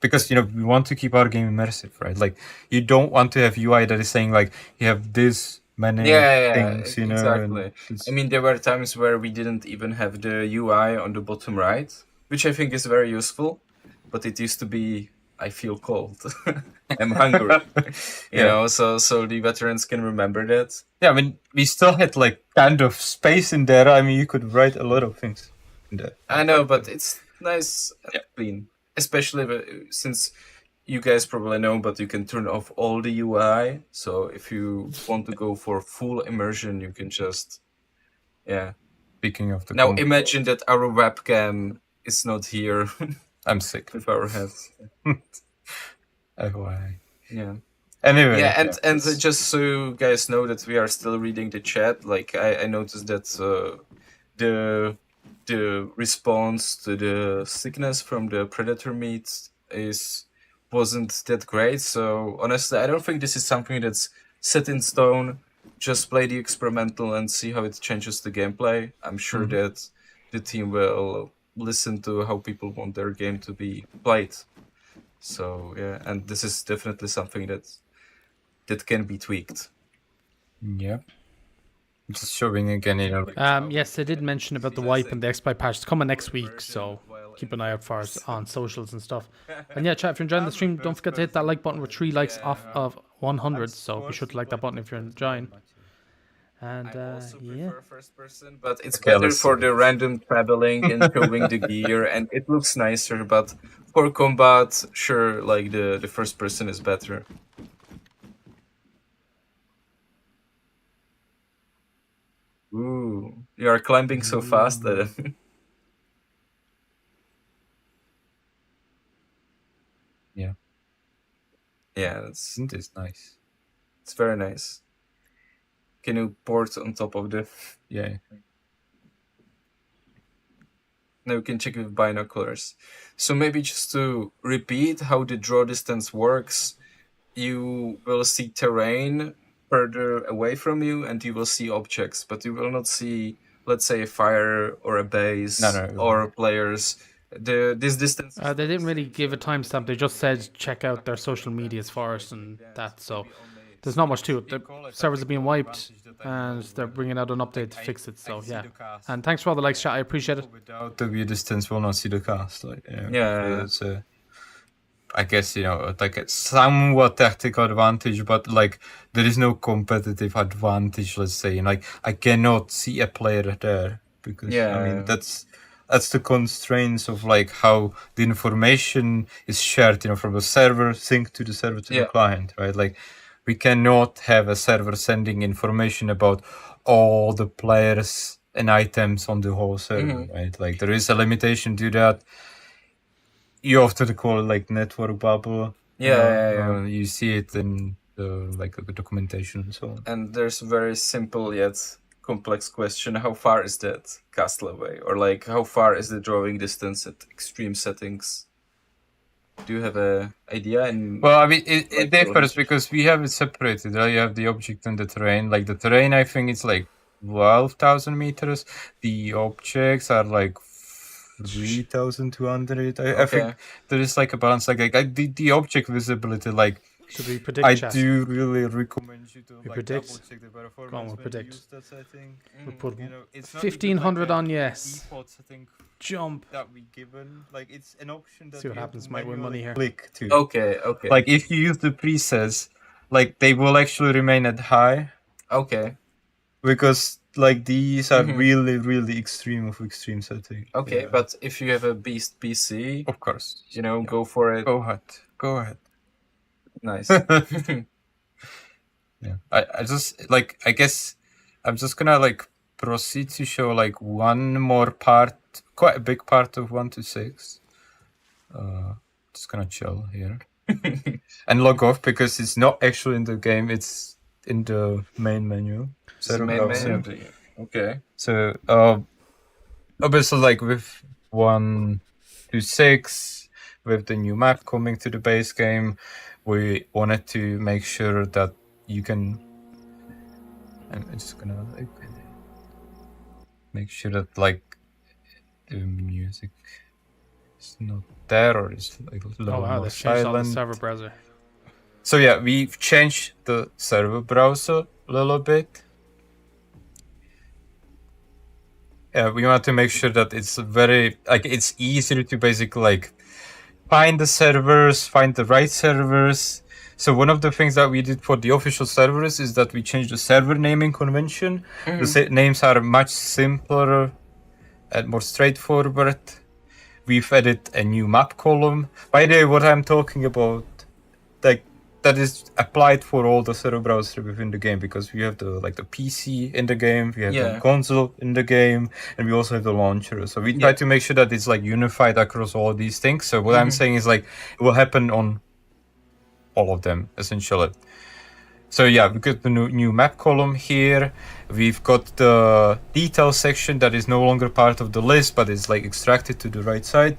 because we want to keep our game immersive, right? Like you don't want to have UI that is saying like you have this many things, exactly. I mean, there were times where we didn't even have the UI on the bottom right, which I think is very useful, but it used to be I feel cold. I'm hungry. So the veterans can remember that. Yeah, I mean, we still had like kind of space in there. I mean, you could write a lot of things in there. I know, but it's nice and clean. Especially since you guys probably know, but you can turn off all the UI. So if you want to go for full immersion, you can just, Speaking of the now imagine that our webcam is not here. I'm sick with our heads. FYI. Yeah. Anyway. Yeah, and just so you guys know that we are still reading the chat. Like I noticed that the response to the sickness from the predator meat is wasn't that great. So honestly, I don't think this is something that's set in stone. Just play the experimental and see how it changes the gameplay. I'm sure that the team will listen to how people want their game to be played. So yeah, and this is definitely something that can be tweaked. Yeah. Just showing again, Yes, they did mention about the wipe and the exploit patch. It's coming next week, so keep an eye out for us on socials and stuff. And yeah, chat, if you're enjoying the stream, don't forget to hit that like button. We're 3 likes off of 100, so be sure to like that button if you're enjoying. And I also yeah, prefer first person, but it's Okay, better let's for see. the random traveling and showing the gear, and it looks nicer. But for combat, sure, like the first person is better. Ooh, you are climbing so fast that Yeah. yeah, Isn't this nice? it's very nice. Can you port on top of the? Yeah. Now you can check with binoculars. So maybe just to repeat how the draw distance works, you will see terrain further away from you, and you will see objects, but you will not see, let's say, a fire or a base No. or players. This distance. they didn't really give a timestamp. They just said check out their social medias for us and that. So there's not much to it. The servers are being wiped, and they're bringing out an update to fix it. So yeah. And thanks for all the likes, chat. I appreciate it. Without the view distance, we'll not see the cast. Like, Yeah. It's I guess, like a somewhat tactical advantage, but like there is no competitive advantage, let's say. Like I cannot see a player there because I mean that's the constraints of like how the information is shared, from the server sync to the server to the client, right? Like we cannot have a server sending information about all the players and items on the whole server, right? Like there is a limitation to that. You often call it like network bubble. Yeah. You see it in the documentation and so on. And there's a very simple yet complex question: how far is that castle away, or like how far is the drawing distance at extreme settings? Do you have a idea? Well, I mean, it differs because we have it separated. Right? You have the object and the terrain. Like the terrain, I think it's like 12,000 meters. The objects are like 3,200. I think there is like a balance. Like the object visibility, like. Should we predict? I do really recommend you to predict? double check the performance. Go on, we'll predict. Use that setting. We put It's not 1,500 even on yes. default setting Jump. that we given. Like it's an option that See what you have happens. to Might win money manually here. Click to. Okay. Like if you use the presets, like they will actually remain at high. Okay. Because like these are really, really extreme setting. Okay, but if you have a beast PC, of course, go for it. Go ahead. Nice. Yeah, I guess I'm just gonna like proceed to show like one more part, quite a big part of 1 to 6. Just gonna chill here and log off because it's not actually in the game, it's in the main menu. Okay. So obviously like with 1 to 6, with the new map coming to the base game, we wanted to make sure that you can. I'm just gonna like make sure that like the music is not there or is like a little more they've changed all the silent. server browser. So yeah, we've changed the server browser a little bit. We want to make sure that it's very it's easier to basically like find the servers, find the right servers. So one of the things that we did for the official servers is that we changed the server naming convention. The names are much simpler and more straightforward. We've added a new map column. By the way, what I'm talking about, like that is applied for all the server browsers within the game, because we have the PC in the game, we have the console in the game, and we also have the launcher. So we try to make sure that it's like unified across all these things. So what I'm saying is like it will happen on all of them essentially. So yeah, we got the new map column here. We've got the details section that is no longer part of the list, but is like extracted to the right side.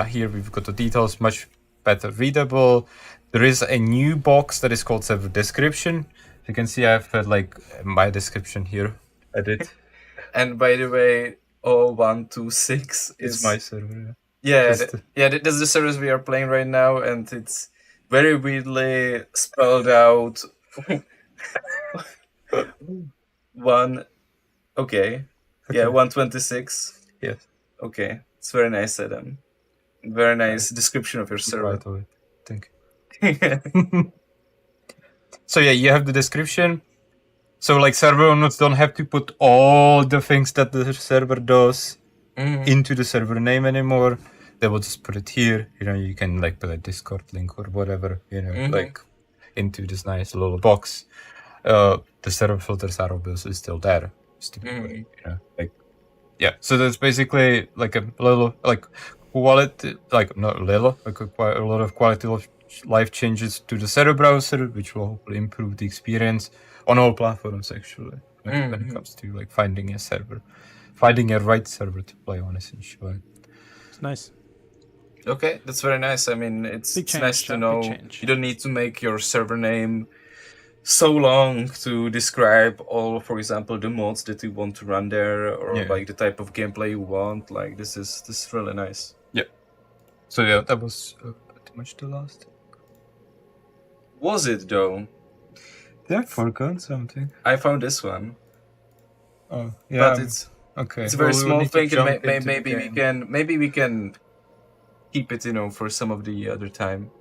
Here we've got the details much better readable. There is a new box that is called server description. You can see I've had like my description here. Edit. And by the way, 0126 It's is my server. yeah, Just- that's the service we are playing right now, and it's very weirdly spelled out. One, okay, yeah, 126. Yes. Okay, it's very nice, Adam. Very nice description of your server. Right away. Thank you. So yeah, you have the description. So like server owners don't have to put all the things that the server does into the server name anymore. They will just put it here. You know, you can like put a Discord link or whatever, you know, like into this nice little box. The server filters are obviously still there. You know, like yeah. So that's basically like a little like quality, like not little, like quite a lot of quality of life changes to the server browser, which will hopefully improve the experience on all platforms actually when it comes to like finding a right server to play on essentially. It's nice. Okay, that's very nice. I mean, it's Big change, nice to big know change. you don't need to make your server name so long to describe all, for example, the mods that you want to run there, or Yeah. like the type of gameplay you want. Like this is really nice. Yeah. So yeah, that was pretty much the last. Was it though? Yeah, I forgot something. I found this one, Oh yeah, but it's okay. a very Well, we small need to thing, jump and into the maybe we can keep it, for some of the other time,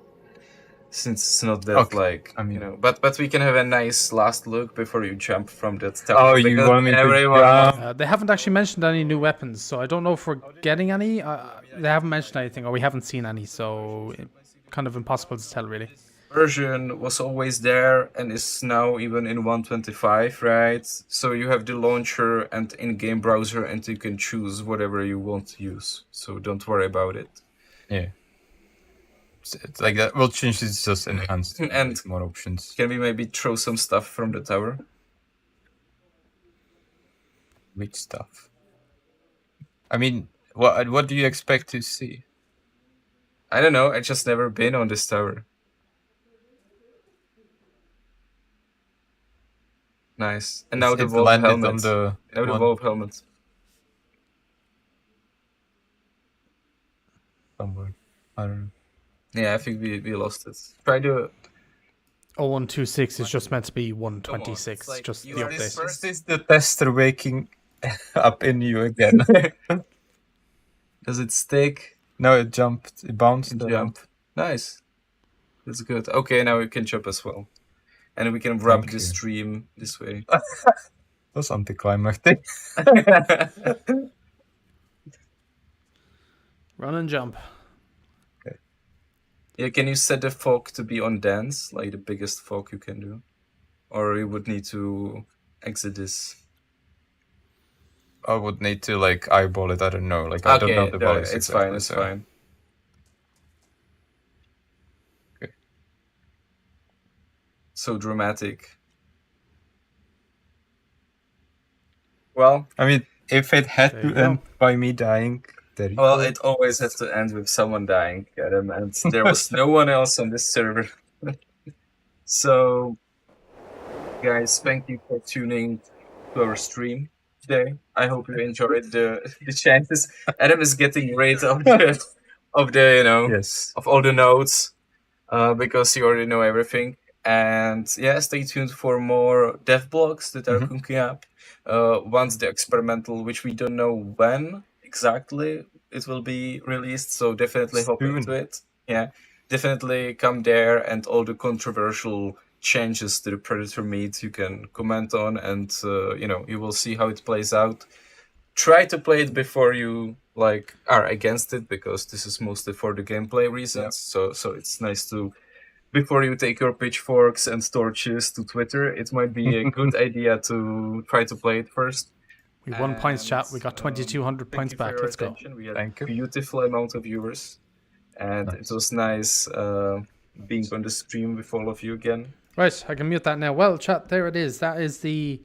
since it's not that Okay, like I mean- But we can have a nice last look before you jump from that tower. Oh, you because want me to everyone- jump? They haven't actually mentioned any new weapons, so I don't know if we're getting any. They haven't mentioned anything, or we haven't seen any, so kind of impossible to tell, really. Version was always there and is now even in 125, right? So you have the launcher and in-game browser, and you can choose whatever you want to use. So don't worry about it. Yeah. It's like that. Well, change is just enhanced And- with more options. Can we maybe throw some stuff from the tower? Which stuff? I mean, what do you expect to see? I don't know. I just never been on this tower. Nice. And now the It's Wolf landed helmet. on the Now the one Wolf helmet. somewhere. I don't know. Yeah, I think we lost it. Try to 0126 is just meant to be 126, like just the you are this update. first- Is the tester waking up in you again? Does it stick? No, it jumped. It bounced. And jump. Nice. That's good. Okay, now we can jump as well. And we can wrap Thank the you. stream this way. That's anticlimactic. Run and jump. Yeah, can you set the fog to be on dance, like the biggest fog you can do? Or you would need to exit this. I would need to like eyeball it. I don't know. Like I don't know the no, values. it's exactly, fine, it's so- fine. Okay. So dramatic. Well, I mean, if it had There to you go. end by me dying, there you well, go. it always has to end with someone dying, Adam, and there was no one else on this server. So, guys, thank you for tuning to our stream today. I hope you enjoyed the chances. Adam is getting rid of the Yes. of all the notes because you already know everything. And yeah, stay tuned for more dev blogs that are cooking up. Once the experimental, which we don't know when exactly it will be released, so definitely hop Soon. into it. Yeah, definitely come there, and all the controversial changes to the Predator meat you can comment on, and you will see how it plays out. Try to play it before you are against it, because this is mostly for the gameplay reasons. So it's nice to, before you take your pitchforks and torches to Twitter, it might be a good idea to try to play it first. We won points, chat. We got And, 2,200 thank points you for back. your Let's go. attention. We had Thank you. a beautiful amount of viewers, and it was nice being on the stream with all of you again. Right, I can mute that now. Well, chat, there it is. That is the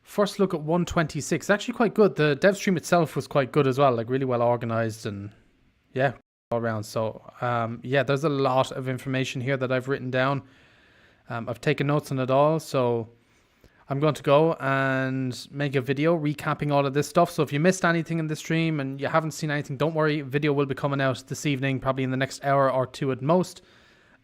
first look at 126. Actually quite good. The dev stream itself was quite good as well, like really well organized, and yeah, all around. So yeah, there's a lot of information here that I've written down. I've taken notes on it all, so I'm going to go and make a video recapping all of this stuff. So if you missed anything in the stream and you haven't seen anything, don't worry. Video will be coming out this evening, probably in the next hour or two at most.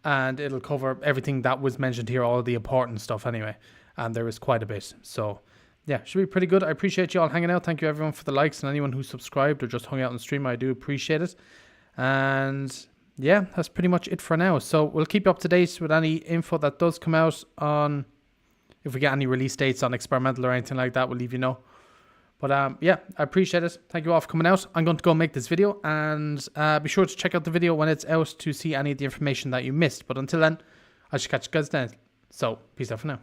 And it'll cover everything that was mentioned here, all the important stuff anyway. And there is quite a bit. So yeah, should be pretty good. I appreciate you all hanging out. Thank you everyone for the likes and anyone who subscribed or just hung out on the stream. I do appreciate it. And yeah, that's pretty much it for now. So we'll keep you up to date with any info that does come out on, if we get any release dates on experimental or anything like that, we'll leave you know. But yeah, I appreciate it. Thank you all for coming out. I'm going to go make this video, and be sure to check out the video when it's out to see any of the information that you missed. But until then, I should catch you guys then. So peace out for now.